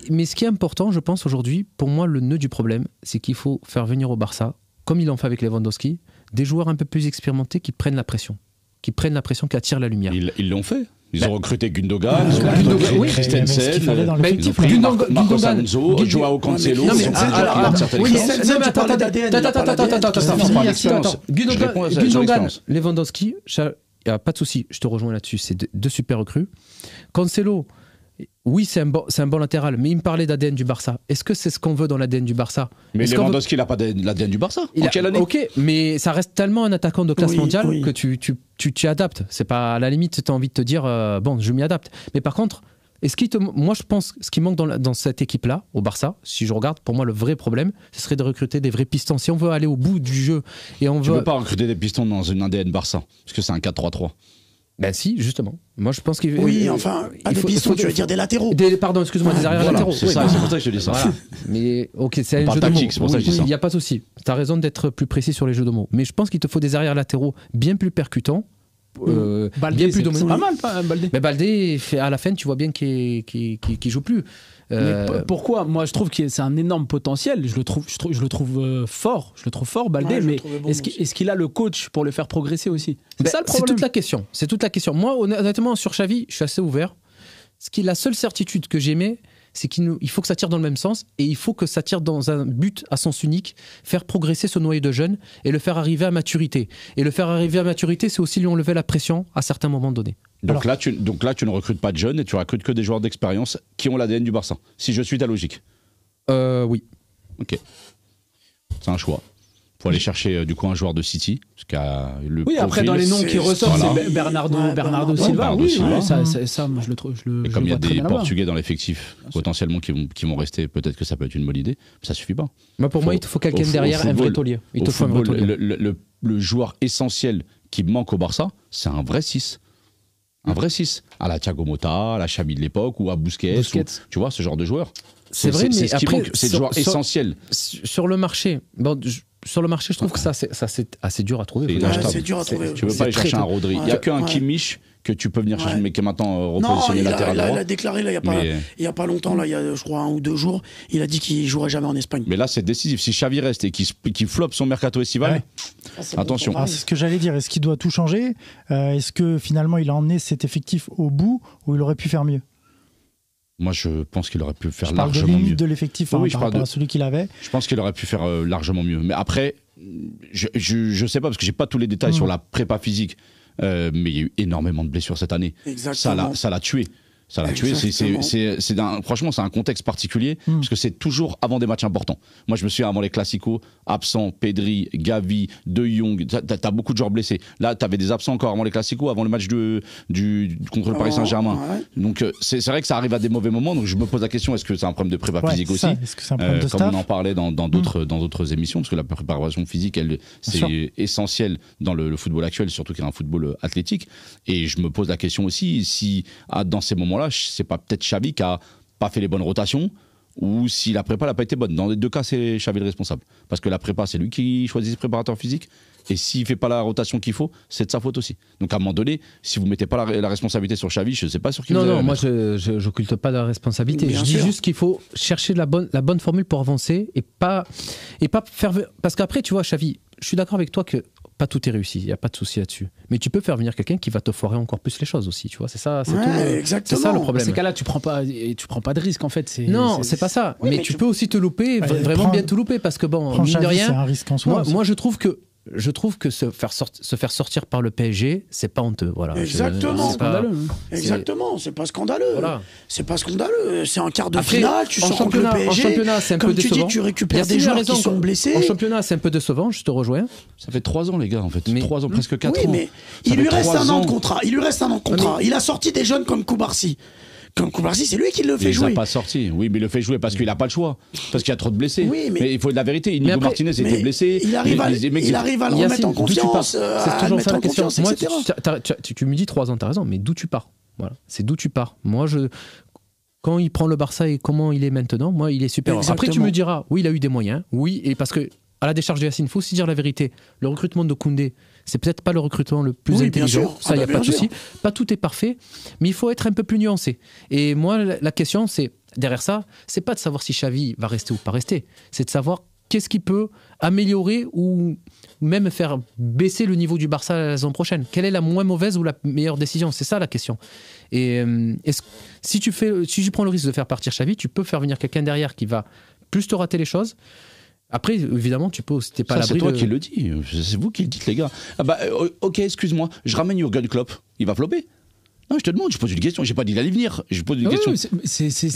Mais ce qui est important, je pense, aujourd'hui, pour moi, le nœud du problème, c'est qu'il faut faire venir au Barça, comme ils l'ont fait avec Lewandowski, des joueurs un peu plus expérimentés qui prennent la pression, qui attirent la lumière. Ils l'ont fait. Ils ont recruté Gundogan, Ah, ils ont Gundogan, recruté oui. Il y avait ce qu'il fallait dans Christensen, l'effectif. ils ont pris Gundogan- Marcos Gundogan- Alonso, Gundogan- Joao Cancelo. Non, mais ils ont alors, qui ont une certaine oui, expérience. Christensen, mais tu parlais d'ADN, il a pas l'ADN. Ça attends, passe par attends, l'expérience. attends. Je réponds à ça, sur Gundogan, l'expérience. Lewandowski, il n'y a pas de souci, je te rejoins là-dessus, c'est deux super recrues. Cancelo, oui, c'est un bon latéral, mais il me parlait d'ADN du Barça. Est-ce que c'est ce qu'on veut dans l'ADN du Barça? Mais Est-ce qu'on veut- Lewandowski, il n'a pas l'ADN du Barça. Il En a- quelle année? Ok, mais ça reste tellement un attaquant de classe Oui, mondiale oui. que tu t'y adaptes. C'est pas à la limite, tu as envie de te dire bon, je m'y adapte. Mais par contre, moi je pense ce qui manque dans cette équipe-là, au Barça, si je regarde, pour moi le vrai problème, ce serait de recruter des vrais pistons. Si on veut aller au bout du jeu et on Tu veut. ne peux pas recruter des pistons dans une ADN Barça, parce que c'est un 4-3-3. Ben si, justement. Moi je pense qu'il Oui, enfin, pas il des faut- pistons, faut- tu veux dire des latéraux. Pardon, excuse-moi, des arrières Voilà, latéraux. c'est Oui, ça, voilà. c'est pour ça que je te dis ça. Voilà. Mais ok, c'est On un parle jeu de mots. tactique, c'est pour ça que je dis ça. Il n'y a pas de souci. Tu as raison d'être plus précis sur les jeux de mots. Mais je pense qu'il te faut des arrières latéraux bien plus percutants, Baldé, bien plus c'est dominants. pas mal, pas, Baldé. Mais Baldé, à la fin, tu vois bien qu'il joue plus. Mais pourquoi? Moi, je trouve que c'est un énorme potentiel. Je le trouve fort. Je le trouve fort, Baldé. Ouais, je le mais trouvais bon, est-ce qu'il a le coach pour le faire progresser aussi? C'est ça le c'est problème. toute la question. C'est toute la question. Moi, honnêtement, sur Xavi, je suis assez ouvert. La seule certitude que j'aimais, c'est qu'il faut que ça tire dans le même sens et il faut que ça tire dans un but à sens unique, faire progresser ce noyau de jeunes et le faire arriver à maturité. Et le faire arriver à maturité, c'est aussi lui enlever la pression à certains moments donnés. Donc là, tu ne recrutes pas de jeunes et tu recrutes que des joueurs d'expérience qui ont l'ADN du Barça. Si je suis ta logique. Oui. Ok. C'est un choix. Faut aller chercher du coup un joueur de City. Parce qu'à le Oui, après, profil, dans les noms qui ressortent, voilà. c'est Bernardo Bernardo Silva. Bernardo Oui, Silva. ça, moi, je le trouve. Et comme il y a des Portugais dans l'effectif, potentiellement qui vont rester, peut-être que ça peut être une bonne idée. Mais ça suffit pas. Moi, pour moi, il te faut quelqu'un derrière, un vrai taulier. Il te faut un vrai taulier. Le joueur essentiel qui manque au Barça, c'est un vrai 6. Un vrai 6. À la Thiago Motta, à la Xavi de l'époque, ou à Busquets. Busquets. Tu vois, ce genre de joueur. C'est vrai, mais ce qui après, manque. C'est le joueur essentiel. Sur le marché, sur le marché, je trouve que ça c'est assez dur à trouver. C'est Faut dire. inachetable. c'est dur à trouver. Tu ne peux C'est pas aller très chercher un tôt. Rodri. Il n'y a qu'un Ouais. Kimmich que tu peux venir chercher, Ouais. mais qui est maintenant Non, repositionné il latéral a droit. déclaré là, il Mais- y a pas longtemps, là, il y a je crois 1 ou 2 jours, il a dit qu'il jouerait jamais en Espagne. Mais là, c'est décisif. Si Xavi reste et qu'il floppe son mercato estival, Ouais. attention. Ah, c'est ce que j'allais dire. Est-ce qu'il doit tout changer? Est-ce que finalement il a emmené cet effectif au bout ou il aurait pu faire mieux? Moi, je pense qu'il aurait pu faire Je parle de largement limite mieux. de l'effectif Oui, hein, oui, je par parle rapport de- à celui qu'il avait. Je pense qu'il aurait pu faire largement mieux. Mais après, je sais pas, parce que j'ai pas tous les détails sur la prépa physique mais il y a eu énormément de blessures cette année. Exactement. Ça l'a tué. Ça l'a tué. Franchement, c'est un contexte particulier parce que c'est toujours avant des matchs importants. Moi, je me souviens avant les Classicos, absents, Pedri, Gavi, De Jong. T'as beaucoup de joueurs blessés. Là, t'avais des absents encore avant les Classicos, avant le match contre le Paris Saint-Germain. Ouais. Donc, c'est vrai que ça arrive à des mauvais moments. Donc, je me pose la question, est-ce que c'est un problème de prépa physique aussi? Est-ce que c'est un problème de staff? Comme on en parlait dans d'autres émissions, parce que la préparation physique, c'est essentiel dans le football actuel, surtout qu'il y a un football athlétique. Et je me pose la question aussi, si dans ces moments-là, c'est pas peut-être Xavi qui a pas fait les bonnes rotations ou si la prépa n'a pas été bonne. Dans les deux cas, c'est Xavi le responsable. Parce que la prépa, c'est lui qui choisit ses préparateurs physiques. Et s'il fait pas la rotation qu'il faut, c'est de sa faute aussi. Donc à un moment donné, si vous mettez pas la responsabilité sur Xavi, je sais pas sur qui vous allez moi je j'occulte pas la responsabilité. Je dis juste qu'il faut chercher la bonne formule pour avancer et pas faire, parce qu'après tu vois Xavi, je suis d'accord avec toi que pas tout est réussi, il n'y a pas de souci là-dessus. Mais tu peux faire venir quelqu'un qui va te foirer encore plus les choses aussi, tu vois. C'est ça, c'est exactement. C'est ça le problème. Dans ces cas-là, tu prends pas de risque en fait. C'est pas ça. Oui, mais tu peux aussi te louper, vraiment bien te louper, parce que bon, mine de rien, c'est un risque en soi. Moi, je trouve que se faire sortir par le PSG, c'est pas honteux. Voilà. Exactement. C'est scandaleux. Exactement, c'est pas scandaleux. Voilà. C'est pas scandaleux. C'est un quart de finale, tu sors contre le PSG. En championnat, c'est un peu décevant. Comme tu dis, tu récupères des joueurs qui sont blessés. En championnat, c'est un peu décevant, je te rejoins. Ça fait 3 ans, les gars, en fait. 3 ans, presque 4 ans. Oui, mais il lui reste un an de contrat. Il a sorti des jeunes comme Koubarsi. Comme Koubarsi, c'est lui qui le fait jouer. Il n'a pas sorti. Oui, mais il le fait jouer parce qu'il n'a pas le choix. Parce qu'il y a trop de blessés. Oui, mais il faut de la vérité. Inigo Martinez était blessé. Il arrive à le remettre en confiance. C'est toujours ça la question. Moi, tu me dis 3 ans, t'as raison, mais d'où tu pars? Voilà. C'est d'où tu pars. Moi, quand il prend le Barça et comment il est maintenant, moi, il est super. Exactement. Après, tu me diras, oui, il a eu des moyens. Oui, et parce que à la décharge de Yacine, il faut aussi dire la vérité. Le recrutement de Koundé, c'est peut-être pas le recrutement le plus intelligent. Ça, il n'y a pas de souci. Pas tout est parfait, mais il faut être un peu plus nuancé. Et moi, la question, c'est, derrière ça, c'est pas de savoir si Xavi va rester ou pas rester. C'est de savoir qu'est-ce qui peut améliorer ou même faire baisser le niveau du Barça la saison prochaine. Quelle est la moins mauvaise ou la meilleure décision? C'est ça la question. Et si tu prends le risque de faire partir Xavi, tu peux faire venir quelqu'un derrière qui va plus te rater les choses. Après, évidemment, tu peux. C'était pas c'est toi qui le dis. C'est vous qui le dites, les gars. Ok, excuse-moi. Je ramène Jürgen Klopp. Il va flopper. Non, je te demande. Je pose une question. J'ai pas dit qu'il allait venir. Je pose une question.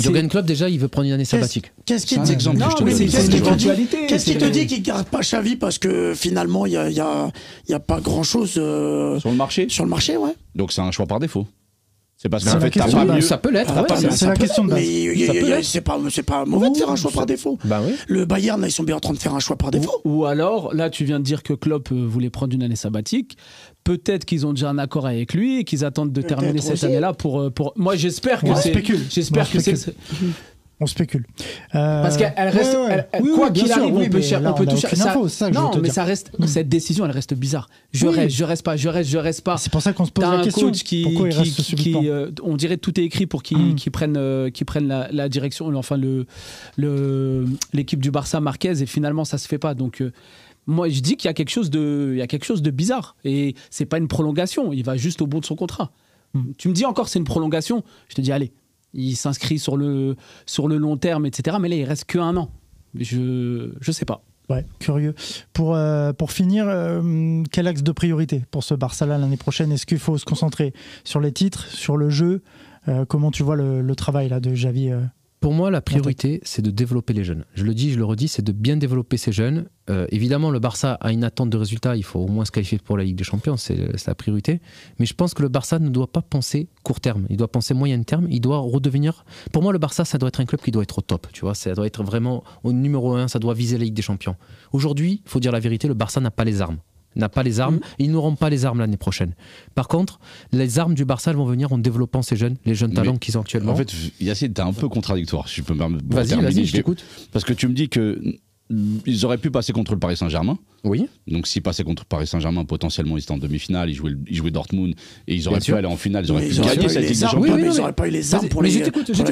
Jürgen Klopp, déjà, il veut prendre une année sabbatique. Qu'est-ce qui te dit qu'il garde pas Xavi parce que finalement, il y a pas grand-chose sur le marché. Sur le marché, ouais. Donc c'est un choix par défaut. C'est parce qu'en fait, ça peut l'être. C'est la question de base. Mais c'est pas mauvais de faire un choix par défaut. Bah oui. Le Bayern, ils sont bien en train de faire un choix par défaut. Ou alors, là, tu viens de dire que Klopp voulait prendre une année sabbatique. Peut-être qu'ils ont déjà un accord avec lui et qu'ils attendent de terminer cette année-là pour. Moi, j'espère que c'est. J'espère que c'est. On spécule. Parce qu'elle reste. Quoi qu'il arrive, on peut toucher. Non, mais ça reste. Cette décision, elle reste bizarre. Je reste pas. C'est pour ça qu'on se pose la question. Pourquoi il reste subitement ? On dirait que tout est écrit pour qu'ils prennent la direction, enfin l'équipe du Barça Marquez, et finalement ça se fait pas. Donc moi je dis qu'il y a quelque chose de bizarre, et c'est pas une prolongation. Il va juste au bout de son contrat. Tu me dis encore c'est une prolongation, je te dis allez. Il s'inscrit sur le long terme, etc. Mais là, il reste qu'un an. Je sais pas. Ouais, curieux. Pour finir, quel axe de priorité pour ce Barça-là l'année prochaine? Est-ce qu'il faut se concentrer sur les titres, sur le jeu? Comment tu vois le travail là, de Xavi Pour moi, la priorité, c'est de développer les jeunes. Je le dis, je le redis, c'est de bien développer ces jeunes. Évidemment, le Barça a une attente de résultats. Il faut au moins se qualifier pour la Ligue des Champions. C'est la priorité. Mais je pense que le Barça ne doit pas penser court terme. Il doit penser moyen terme. Il doit redevenir... Pour moi, le Barça, ça doit être un club qui doit être au top. Tu vois, ça doit être vraiment au numéro 1. Ça doit viser la Ligue des Champions. Aujourd'hui, il faut dire la vérité, le Barça n'a pas les armes. Ils n'auront pas les armes l'année prochaine. Par contre, les armes du Barça elles vont venir en développant ces jeunes, les jeunes talents qu'ils ont actuellement. En fait, Yacine, t'es un peu contradictoire, si je peux me permettre. Vas-y, je t'écoute. Parce que tu me dis que ils auraient pu passer contre le Paris Saint-Germain. Oui. Donc s'ils passaient contre le Paris Saint-Germain, potentiellement ils étaient en demi-finale, ils jouaient Dortmund et ils auraient pu aller en finale, ils auraient pu gagner cette Ligue des Champions. Mais ils n'auraient pas eu les armes pour la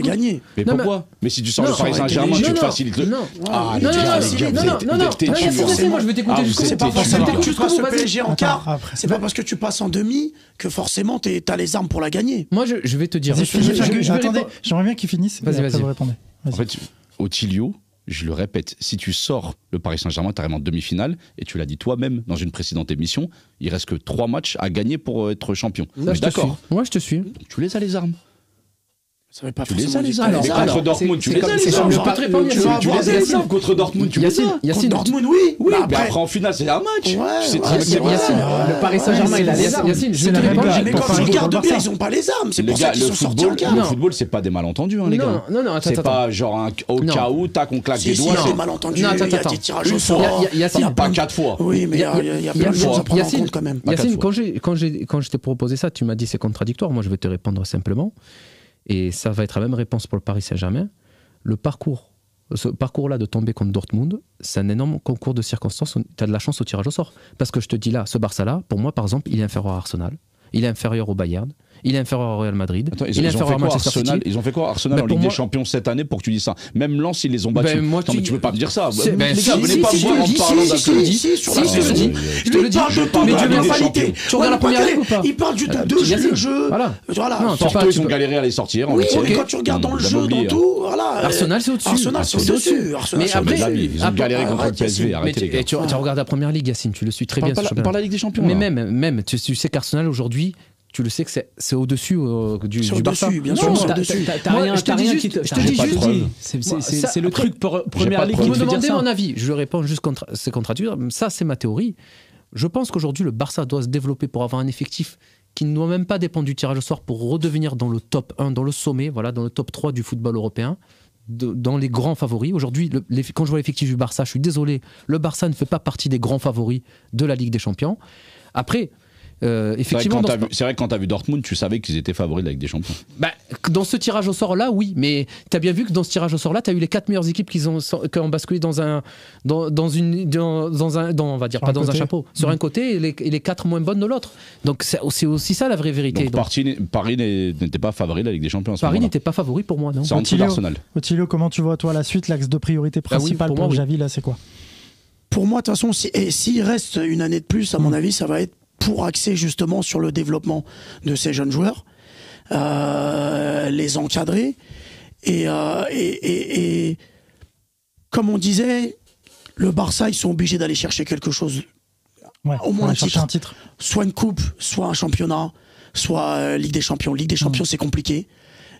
gagner. Mais pourquoi? Mais si tu sors le Paris Saint-Germain, tu te facilites le... Non, moi je vais t'écouter jusqu'au bout. C'est pas parce que tu passes le PSG en quart, c'est pas parce que tu passes en demi que forcément t'as les armes pour la gagner. Moi je vais te dire. Attendez, j'aimerais bien qu'il finisse. Vas-y. En fait, Ottilio, je le répète, si tu sors le Paris Saint-Germain, tu arrives en demi-finale, et tu l'as dit toi-même dans une précédente émission, il reste que 3 matchs à gagner pour être champion. D'accord. Moi, je te suis. Tu les as les armes. Ça veut pas Tu les forcément as les dire- armes. Mais contre Dortmund, tu les as les armes. Je peux te répondre, Tu Yacine. as les armes contre Dortmund, tu les as. Contre Yacine, Dortmund, oui. Oui, Bah, mais après en finale, c'est un match. Ouais, C'est ouais, très c'est vrai. Yacine, Le Paris Saint-Germain, il a les armes. Yacine, je C'est vais te la même répondre. blague. Mais Pour quand faire tu un regardes gros bien, Barça. ils ont pas les armes. C'est Les pour ça gars, qu'ils le sont sortis en football, quart. le football, c'est pas des malentendus, hein, les gars. Non, attends, C'est pas genre au Non. cas où, tac, on claque des Si, doigts. il y a c'est- des malentendus, Non, il y a attends. des tirages Une au fois. sort. Yacine, Il y a Pas plein- 4 fois. Oui, mais il y a plein de choses à prendre en compte quand même. Yacine, fois. quand je t'ai proposé ça, tu m'as dit c'est contradictoire. Moi, je vais te répondre simplement. Et ça va être la même réponse pour le Paris Saint-Germain. Ce parcours-là de tomber contre Dortmund, c'est un énorme concours de circonstances. Tu as de la chance au tirage au sort. Parce que je te dis là, ce Barça-là, pour moi, par exemple, il est inférieur à Arsenal. Il est inférieur au Bayern. Il est inférieur au Real Madrid. Attends, il est ils ont inférieur fait à quoi Manchester Arsenal City. Ils ont fait quoi Arsenal Ben, en pour Ligue des moi- Champions cette année pour que tu dises ça? Même Lens, ils les ont battus. Ben, moi, Non, mais tu peux pas me dire ça. C'est- ben, Les si, gars, venez si, pas si, me je voir te en dis, parlant si, d'un si, je te le dis. Si, sur Si, la je te le saison. dis. Je te le Il dis. parle de temps Mais de tu la veux mentalité. qualité. Tu regardes la première ligue ou pas? Il parle du top 2, Yacine, le jeu. voilà. Voilà. Non, Porto, pas- ils tu ont peux- galéré à les sortir. en Oui, huitième. mais quand tu regardes dans le Jamais jeu, oublié, dans hein. tout, voilà. Arsenal, c'est au-dessus. Arsenal, c'est au-dessus. Mais c'est après- au-dessus. Jamais. Ils ont galéré contre le Arrête, PSV. Yacine. Mais Arrêtez les gars. tu regardes la première ligue, Yacine, tu le suis très bien. ce championnat. Par la Ligue des Champions. Mais là. même tu sais qu'Arsenal aujourd'hui, tu le sais que c'est au-dessus Sur du Barça. dessus, bien Non, sûr, non, sur t'as- dessus. T'as Moi, rien, je te t'as dis rien juste- qui te. je te t'as dis pas de juste- preuve. Moi, ça- C'est le après, truc première pas de ligue Vous qui me te fait dire demandez ça. mon avis, je réponds juste c'est contradictoire. Ça, c'est ma théorie. Je pense qu'aujourd'hui, le Barça doit se développer pour avoir un effectif qui ne doit même pas dépendre du tirage au sort pour redevenir dans le top 1, dans le sommet, voilà, dans le top 3 du football européen, dans les grands favoris. Aujourd'hui, quand je vois l'effectif du Barça, je suis désolé, le Barça ne fait pas partie des grands favoris de la Ligue des Champions. Après, effectivement, C'est vrai que quand t'as vu Dortmund, tu savais qu'ils étaient favoris de la Ligue des Champions. dans ce tirage au sort là, oui, mais tu as bien vu que dans ce tirage au sort là, tu as eu les 4 meilleures équipes qui ont basculé on va dire Sur pas un dans un côté. chapeau, sur un côté et les 4 moins bonnes de l'autre. Donc c'est aussi ça la vraie vérité. Donc Donc, Paris n'était pas favori de la Ligue des Champions. à ce Paris moment-là. n'était pas favori pour moi, non. C'est en dessous Ottilio. d'Arsenal. Ottilio, comment tu vois toi la suite, l'axe de priorité principal pour pour moi, oui. Xavi là, c'est quoi? Pour moi, de toute façon, s'il reste une année de plus, à mon avis, ça va être pour axer justement sur le développement de ces jeunes joueurs, les encadrer et comme on disait, le Barça, ils sont obligés d'aller chercher quelque chose, Ouais, au moins aller un chercher titre. un titre. Soit une coupe, soit un championnat, soit Ligue des Champions. Ligue des Champions, c'est compliqué.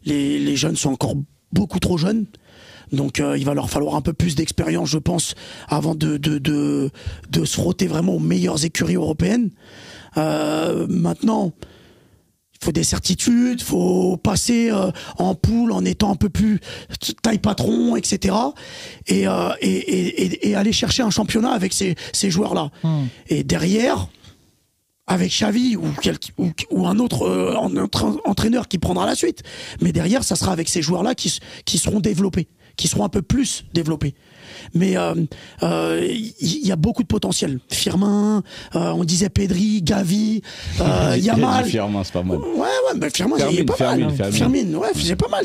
Les jeunes sont encore beaucoup trop jeunes. Donc il va leur falloir un peu plus d'expérience, je pense, avant de se frotter vraiment aux meilleures écuries européennes. Maintenant, il faut des certitudes, il faut passer en poule en étant un peu plus taille patron, etc. Et aller chercher un championnat avec ces joueurs-là. Et derrière, avec Xavi ou un autre entraîneur qui prendra la suite. Mais derrière, ça sera avec ces joueurs-là qui seront développés, qui seront un peu plus développés. Mais il y a beaucoup de potentiel. Firmin, on disait Pedri, Gavi, Yamal. Firmin, c'est pas mal. Ouais, mais Firmin, il est pas mal. Firmin, ouais, c'est pas mal.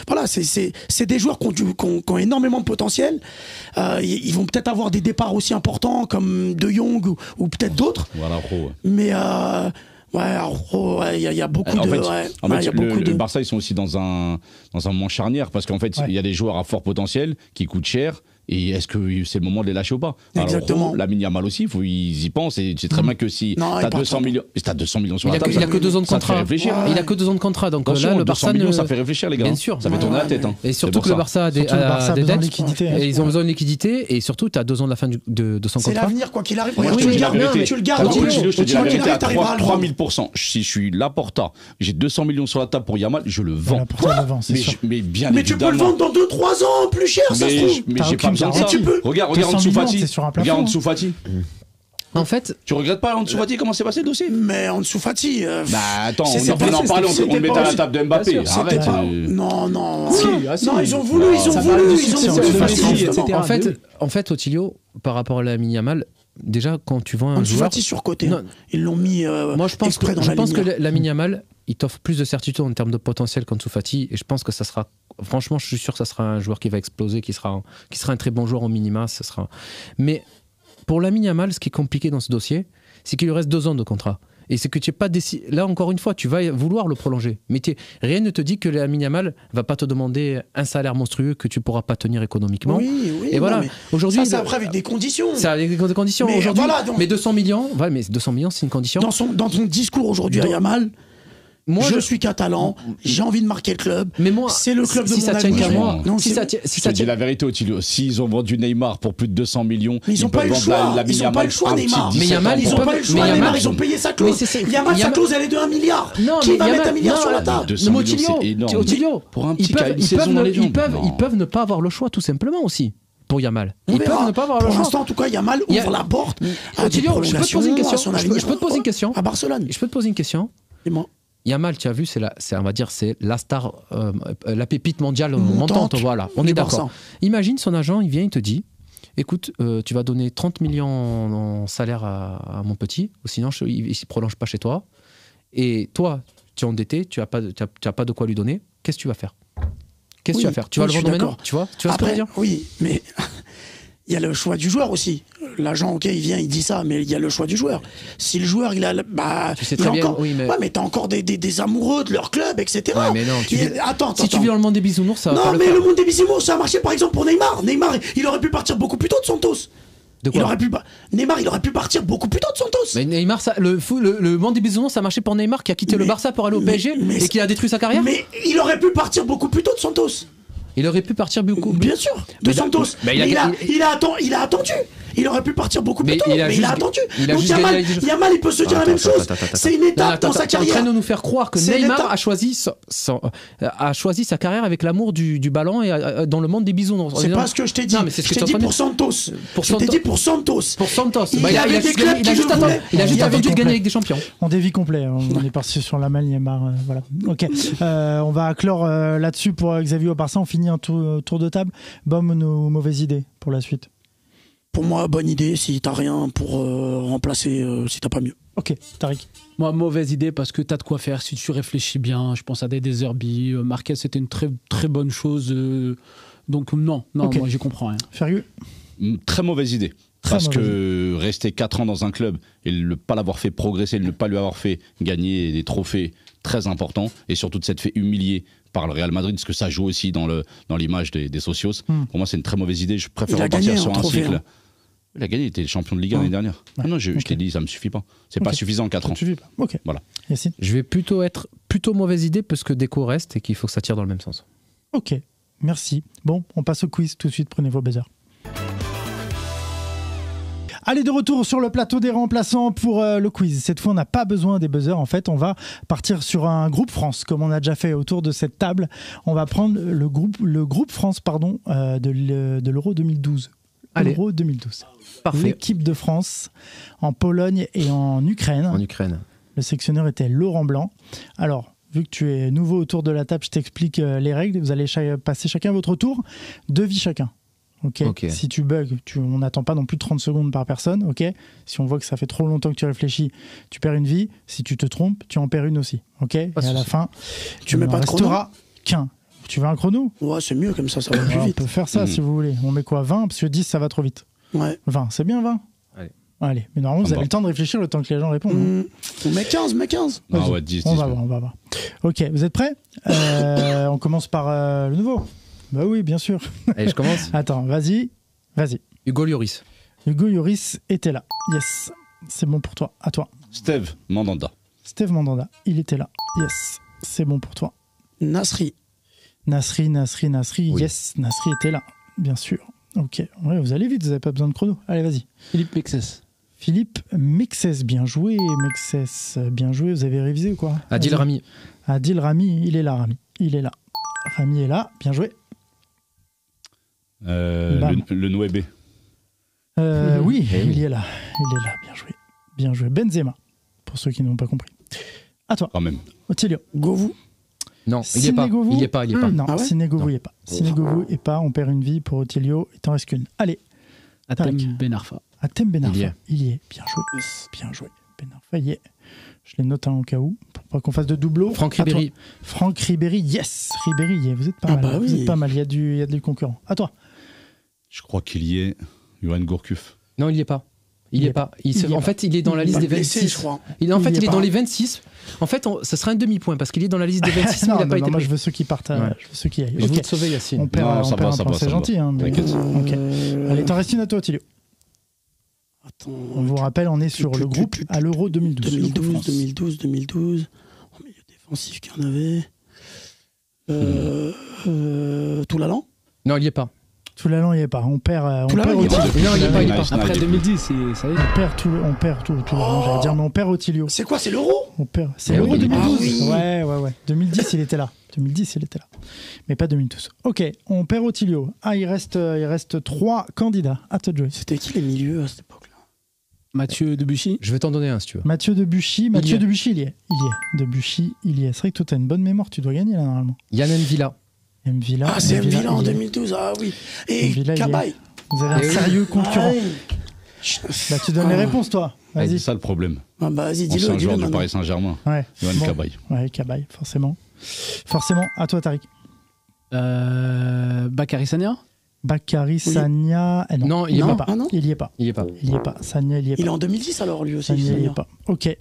Voilà, c'est des joueurs qui ont énormément de potentiel. Ils vont peut-être avoir des départs aussi importants comme De Jong ou peut-être d'autres. Voilà, ouais. Mais il y a beaucoup de. Le Barça, ils sont aussi dans un moment charnière parce qu'en fait, il y a des joueurs à fort potentiel qui coûtent cher. Et est-ce que c'est le moment de les lâcher ou pas? Exactement. Lamine Yamal aussi, ils y pensent. Et c'est très bien que si t'as 200 millions sur la table, il a que 2 ans de ça te fait contrat. réfléchir. Il a que 2 ans de contrat. Donc Attention, là, le Barça 200 millions, ça fait réfléchir, les gars. Bien sûr. Ça fait tourner la tête. Hein. Et surtout C'est que le pour Barça a des Surtout le Barça a besoin de dettes. liquidité. Et ils ont besoin de liquidité. Et surtout, tu as 2 ans de la fin de son C'est contrat. l'avenir, quoi qu'il arrive. Moi, Regarde, je te dis la vérité. tu le gardes. Ottilio, je te dis la vérité à t'arriveras à le vendre. 3000%. Si je suis Laporta, j'ai 200 millions sur la table pour Yamal, je le vends. Laporta le vend, c'est sûr. Mais bien Mais tu peux le évidemment. vendre dans 2-3 ans, plus cher, ça se trouve. Mais T'as j'ai pas aucune besoin de ça. garantie. Regarde 200 Ansu millions, Fati. c'est sur un plafond, Regarde hein. Ansu Fati. En fait, Tu regrettes pas Ansu Fati comment s'est passé le dossier? Mais Ansu Fati. Bah attends, c'est on pas- en parlait, on le mettait à la table de Mbappé. Bien sûr, Arrête. Non. Ah, si. Non, ils ont voulu, Ça va dessus, c'est voulu. Ansu Fati, Justement. etc. en fait, Ottilio, par rapport à Lamine Yamal, déjà quand tu vends un Ansu joueur, Fati surcoté. Non. Ils l'ont mis moi je pense exprès dans la que lumière. Lamine Yamal, il t'offre plus de certitude en termes de potentiel qu'Ansu Fati, et je pense que ça sera, franchement, je suis sûr que ça sera un joueur qui va exploser, qui sera un très bon joueur au minima. Mais pour Lamine Yamal, ce qui est compliqué dans ce dossier, c'est qu'il lui reste 2 ans de contrat. Et c'est que tu n'es pas décidé. Là, encore une fois, tu vas vouloir le prolonger. Mais rien ne te dit que Lamine Yamal va pas te demander un salaire monstrueux que tu pourras pas tenir économiquement. Oui, et voilà. Aujourd'hui, ça, c'est après avec des conditions. C'est avec des conditions. Mais aujourd'hui, voilà, donc, mais 200 millions, c'est une condition. Dans ton discours aujourd'hui à Yamal, moi, je suis catalan, j'ai envie de marquer le club. Mais moi, c'est le club de mon avenir. Non, si ça dit la vérité, Otilio, s'ils ont vendu Neymar pour plus de 200 millions, ils n'ont pas eu le choix. Ils n'ont pas eu le choix, Neymar. Mais Yamal, ils n'ont pas eu le choix, Neymar. Ils ont payé sa clause. Yamal, sa clause, elle est de 1 milliard. Qui va mettre 1 milliard sur la table? Otilio, pour un petit qui a une saison dans les jambes. Ils peuvent ne pas avoir le choix, tout simplement aussi. Pour Yamal. Ils peuvent ne pas avoir le choix. Pour l'instant, en tout cas, Yamal ouvre la porte à des prolongations. Je peux te poser une question. À Barcelone. Je peux te poser une question. Dis-moi. Yamal, tu as vu, c'est la star, la pépite mondiale montante. Voilà, on est d'accord. Imagine son agent, il vient, il te dit, écoute, tu vas donner 30 millions en salaire à mon petit, ou sinon il ne se prolonge pas chez toi. Et toi, tu es endetté, tu n'as pas de quoi lui donner. Qu'est-ce que tu vas faire? Qu'est-ce que tu vas faire? Tu vas le vendre maintenant? Tu vois ce que je veux dire? Oui, mais il y a le choix du joueur aussi. L'agent, ok, il vient, il dit ça, mais il y a le choix du joueur. Si le joueur, il a, tu sais très bien, encore, oui, mais... ouais, mais t'as encore des amoureux de leur club, etc. Ouais, mais non, attends. Si tu vis dans le monde des bisounours, ça va pas le faire. Non, mais le monde des bisounours, ça a marché par exemple pour Neymar. Neymar, il aurait pu partir beaucoup plus tôt de Santos. Neymar, il aurait pu partir beaucoup plus tôt de Santos. Mais Neymar, le monde des bisounours, ça a marché pour Neymar qui a quitté le Barça pour aller au PSG et qui a détruit sa carrière. Mais il aurait pu partir beaucoup plus tôt de Santos. Il aurait pu partir beaucoup. Bien sûr, de Santos. Mais il a attendu. Il aurait pu partir beaucoup plus tôt, mais il a attendu. Donc Yamal, il peut se dire la même chose. C'est une étape dans sa carrière. Tu es en train de nous faire croire que Neymar a choisi sa carrière avec l'amour du ballon et dans le monde des bisounours. C'est pas ce que je t'ai dit. Je t'ai dit pour Santos. Je t'ai dit pour Santos. Pour Santos. Il a juste attendu de gagner avec des champions. On dévie complet. On est parti sur Yamal, Neymar. Voilà. Ok. On va clore là-dessus pour Xavier au Barça. On finit un tour de table. Bonne ou mauvaise idée pour la suite? Pour moi, bonne idée si t'as rien pour remplacer, si t'as pas mieux. Ok, Tariq. Moi, mauvaise idée parce que t'as de quoi faire. Si tu réfléchis bien, je pense à des Deserbi. Marquez, c'était une très, très bonne chose. Donc non, okay. Moi, j'y comprends rien. Fergus. Très mauvaise idée. Parce que rester 4 ans dans un club et ne pas l'avoir fait progresser, ne pas lui avoir fait gagner des trophées très importants, et surtout de s'être fait humilier par le Real Madrid, parce que ça joue aussi dans l'image des socios. Pour moi, c'est une très mauvaise idée. Je préfère repartir sur un cycle. Il a gagné, il était champion de Ligue 1 l'année dernière. Ouais. Non, je t'ai dit, ça me suffit pas. C'est pas suffisant en 4 ans. Ça suffit pas. Ok. Voilà. Yacine. Je vais être plutôt mauvaise idée parce que Deco reste et qu'il faut que ça tire dans le même sens. Ok, merci. Bon, on passe au quiz tout de suite. Prenez vos buzzers. Allez, de retour sur le plateau des remplaçants pour le quiz. Cette fois, on n'a pas besoin des buzzers. En fait, on va partir sur un groupe France, comme on a déjà fait autour de cette table. On va prendre le groupe France de l'Euro 2012. Allez. L'Euro 2012. Parfait. L'équipe de France en Pologne et en Ukraine. En Ukraine. Le sélectionneur était Laurent Blanc. Alors, vu que tu es nouveau autour de la table, je t'explique les règles. Vous allez passer chacun votre tour. 2 vies chacun. Okay. Si tu bugs, on n'attend pas non plus 30 secondes par personne. Okay. Si on voit que ça fait trop longtemps que tu réfléchis, tu perds une vie. Si tu te trompes, tu en perds une aussi. Okay. Et à la fin, tu mets pas de chrono qu'un. Tu veux un chrono? Ouais, c'est mieux comme ça va plus vite. On peut faire ça si vous voulez. On met quoi, 20? Parce que 10, ça va trop vite. Ouais. 20, c'est bien 20? Allez. Mais normalement, vous avez le temps de réfléchir le temps que les gens répondent. On met 15, Ah ouais, 10. On va voir. Ok, vous êtes prêts? On commence par le nouveau. Bah oui, bien sûr. Allez, je commence. Attends, vas-y. Hugo Lloris. Hugo Lloris était là. Yes. C'est bon pour toi. À toi. Steve Mandanda. Il était là. Yes. C'est bon pour toi. Nasri. Oui. Yes. Nasri était là. Bien sûr. Ok. Ouais, vous allez vite, vous n'avez pas besoin de chrono. Allez, vas-y. Philippe Mexès. Bien joué, Mexès. Bien joué. Vous avez révisé ou quoi? Adil Rami. Il est là, Rami est là. Bien joué. Le Nouébé. Oui, il est là. Bien joué. Benzema, pour ceux qui n'ont pas compris. À toi. Quand même. Otilio. Govou. Non, il n'y est pas. Non, ah ouais Sinégovou il est pas. On perd une vie pour Otilio. Il t'en reste qu'une. Allez. Atem Ben Arfa. Il y est. Bien joué. Ben Arfa y est. Je les note au cas où, pour pas qu'on fasse de doublot. Franck Ribéry. Yes. Ribéry y est. Vous êtes pas mal. Bah oui. Vous êtes pas mal. Il y a du concurrent. À toi. Je crois qu'il y est. Johan Gourcuff. Non, il n'y est pas. Il n'y est pas. En fait, il est dans la liste des 26. Je crois. Il est dans les 26. En fait, ça serait un demi-point parce qu'il est dans la liste des 26, mais il n'a pas été moi, pris. je veux ceux qui partent. Je veux ceux qui aillent. Je veux Ok. te sauver, Yacine. On perd, Non, ça va, un ça point, va, c'est ça gentil. va. Hein, mais... T'inquiète. Ok. Allez, t'en restes une à toi, Otilio. Attends. On vous rappelle, on est sur le groupe à l'Euro 2012. 2012. En milieu défensif qu'il y en avait. Toulalan. Non, il n'y est pas. Toulalan, il n'y est pas. On perd. Toulalan, il y est pas. Non, il n'y est pas. Il est pas. Après 2010, ça y est. On perd Toulalan, j'allais dire, mais on perd Otilio. C'est quoi, c'est l'euro? On perd. C'est Ah l'Euro oui. 2012. Ah oui. Ouais. 2010, il était là. Mais pas 2012. Ok, on perd Otilio. Ah, il reste 3 candidats. À toi de jouer. C'était qui les milieux à cette époque-là? Mathieu Debuchy. Je vais t'en donner un si tu veux. Mathieu Debuchy. Il y est. Debuchy, il y est. Debuchy, il y est. C'est vrai que toi, t'as une bonne mémoire. Tu dois gagner là, normalement. Yann Villa. Mvila. Ah, c'est Mvila, Villa en il y est. 2012. Ah oui. Et Villa, il y est. Cabaye. Vous avez un sérieux concurrent. Bah, tu donnes les réponses, toi. C'est Vas-y. ça le problème. Ah bah vas-y, Ancien dis-le joueur du maintenant. Paris Saint-Germain, Ouais. Yohan Bon. Cabaye. Ouais, Cabaye, forcément. Forcément. À toi, Tariq. Bakary Sagna. Bakary Sagna. Eh non. Non, il n'y est Non. pas. Ah non. Il y est pas. Il n'y est pas. Il y est pas. Sagna, il y est Il est pas. en 2010 alors lui aussi. Sagna, il y Sagna. est pas. Ok.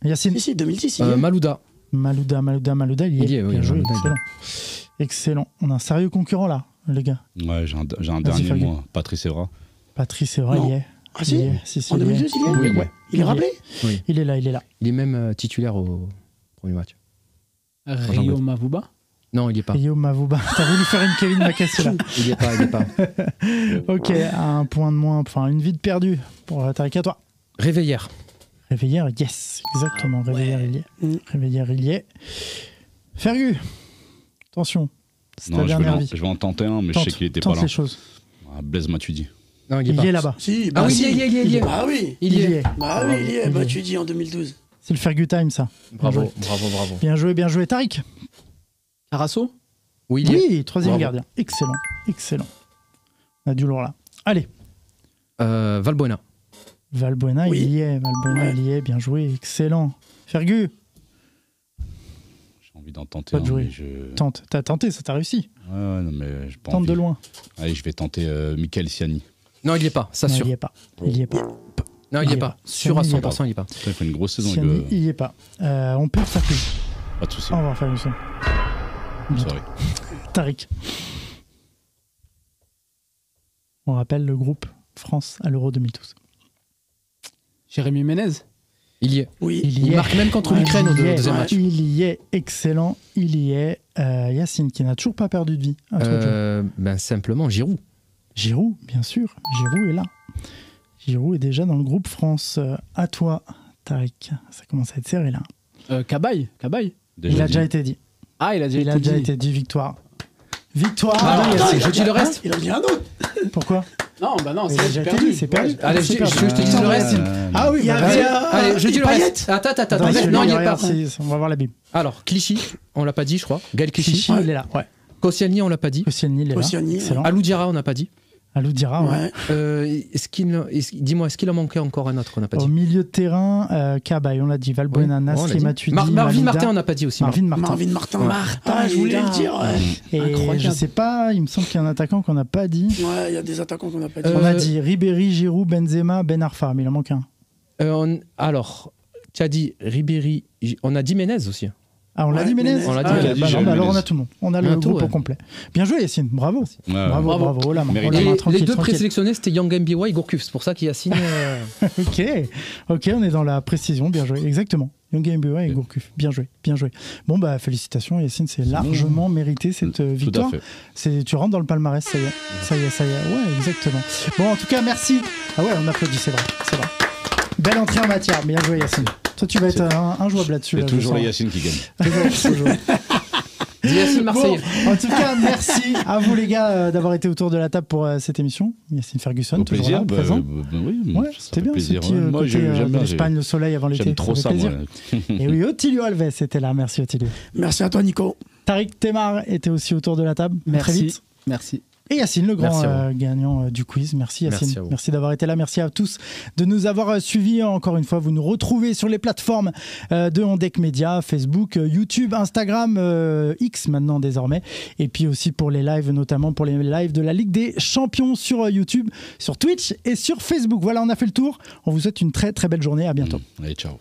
Yacine. Si, 2010, il y est. Malouda. Malouda, il y est. Il y est, oui, Bien joué, Malouda, il y est. excellent. Excellent. On a un sérieux concurrent là, les gars. Ouais, j'ai un Vas-y, dernier Fabien. moi, Patrice Evra. Patrice Evra, Non. il y est. Ah Il si y est. Si, En il y est. 2012, il y est. Oui, ouais. Il est rappelé? Il est là. Il est même titulaire au premier match. Rio Mavuba. Non, il n'y est pas. Rio Mavuba. T'as voulu faire une Kevin Macassi là. Il n'y est pas. Ok, un point de moins, enfin une vie de perdue pour Tariq, à toi. Réveillère. Réveillère, yes, exactement. Réveillère, il y est. Réveillère, il y est. Fergus, attention, c'est ta Non, dernière vie. je vais en tenter un, mais je sais qu'il était pas Tente là. les choses. Ah, Blaise Matuidi. Non, Il y est là-bas. Si, Ah bah oui, si. il y est. Bah oui. Il y est. Bah oui, il y est. Il y Bah est. tu dis en 2012. C'est le Fergus time, ça. Bravo. Bien joué. Tariq. Carasso. Oui, il y est. Oui, troisième Bravo. gardien. Excellent. On a du lourd là. Allez, Valbuena. Valbuena, Oui. il y est. Ouais. Il y est. Bien joué, excellent. Fergus, J'ai envie d'en tenter Pas un, de jouer. mais je... tente. T'as tenté, ça t'a réussi. Ouais, non, mais j'ai pas Tente envie. de loin. Allez, je vais tenter Michael Siani. Non, il n'y est pas, ça Non, sûr. il y est pas. Il y est pas. Non, il n'y est pas. Sûr à 100%, il n'y est pas. Putain, il fait une grosse saison. Siani, il y est pas. On peut faire plus. Pas de soucis. Au revoir, Ferguson. Sorry. Tariq. On rappelle le groupe France à l'Euro 2012. Jérémy Ménez. Il y est. Oui. Il marque même contre l'Ukraine au deuxième match. Il y est, excellent. Il y est. Yacine qui n'a toujours pas perdu de vie. À toi de jouer. Simplement, Giroud. Giroud, bien sûr. Giroud est là. Giroud est déjà dans le groupe France. À toi, Tariq. Ça commence à être serré là. Cabaye. Il a déjà été dit. Ah, il a déjà Il a été déjà dit. été dit. Victoire. Victoire. Ah, de Yacine. je dis le reste. Il a dit un autre. Pourquoi Non, bah non, Il a c'est déjà été perdu. dit, c'est perdu. Allez, C'est je perdu. te dis le reste. Ah oui, Il y bah, avait vas-y. Allez, je dis le Payet. reste. Attends. Attends, Non, il n'y est pas. On va voir la Bible. Alors, Clichy, on l'a pas dit, je crois. Gaël Clichy. Chichi, il est là. Ouais. Koscielny, on l'a pas dit. Koscielny, il est là. Koscielny, Excellent. Alou Diarra, on n'a pas dit. Alou Diarra, ouais. Ouais. Dis-moi, est-ce qu'il en manquait encore un autre qu'on n'a pas Au dit? milieu de terrain, Cabaye, on l'a dit. Valbuena, Oui, on l'a Nasri, dit. Matuidi, Marvin Malouda. Martin, on n'a pas dit aussi. Marvin Martin. Marvin Martin. Ouais. Ah, je voulais le dire. Ouais. Et Incroyable. je sais pas, il me semble qu'il y a un attaquant qu'on n'a pas dit. Ouais, il y a des attaquants qu'on n'a pas dit. On a dit Ribéry, Giroud, Benzema, Ben Arfa, mais il en manque un. Alors, tu as dit Ribéry, on a dit Menez aussi. Ah, on l'a Ouais, dit, Ménez. Ménez. On l'a dit, Ah, on l'a dit, bah j'ai non, bah Ménez. alors on a tout le monde. On a On le a tout, groupe au ouais. complet. Bien joué, Yacine. Bravo. Ouais, Bravo, Bravo. bravo. Oh là, Mérité. oh là, Et les tranquille, deux tranquille. présélectionnés, c'était Yang Mbiwa et Gourcuff. C'est pour ça qu'il y a signé. Ok, on est dans la précision. Bien joué. Exactement. Young Mbiwa et Gourcuff. Bien joué. Bon, bah, félicitations, Yacine. C'est largement mérité cette victoire. Tout à fait. Tu rentres dans le palmarès, ça y est. Ouais, exactement. Bon, en tout cas, merci. Ah ouais, on applaudit, c'est vrai. Belle entrée en matière. Bien joué, Yacine. Toi, tu vas être injouable là-dessus. C'est là, toujours je les sens. Yacine qui gagnent. Toujours. Dis Yacine Marseille. Bon, en tout cas, merci à vous les gars d'avoir été autour de la table pour cette émission. Yacine Ferguson, Au toujours plaisir. là, présent. Oui, Ouais, ça c'était fait bien plaisir. ce petit Ouais. Moi, côté j'aime de bien. l'Espagne, le soleil avant l'été. J'aime trop fait ça, plaisir. moi. Et oui, Otilio Alves était là. Merci Otilio. Merci à toi, Nico. Tariq Temar était aussi autour de la table. À Très Merci. vite. Merci. Et Yacine, le grand gagnant du quiz. Merci Yacine. Merci d'avoir été là. Merci à tous de nous avoir suivis. Encore une fois, vous nous retrouvez sur les plateformes de Ondec Media, Facebook, YouTube, Instagram, X maintenant désormais. Et puis aussi pour les lives, notamment pour les lives de la Ligue des Champions sur YouTube, sur Twitch et sur Facebook. Voilà, on a fait le tour. On vous souhaite une très très belle journée. À bientôt. Allez, ciao.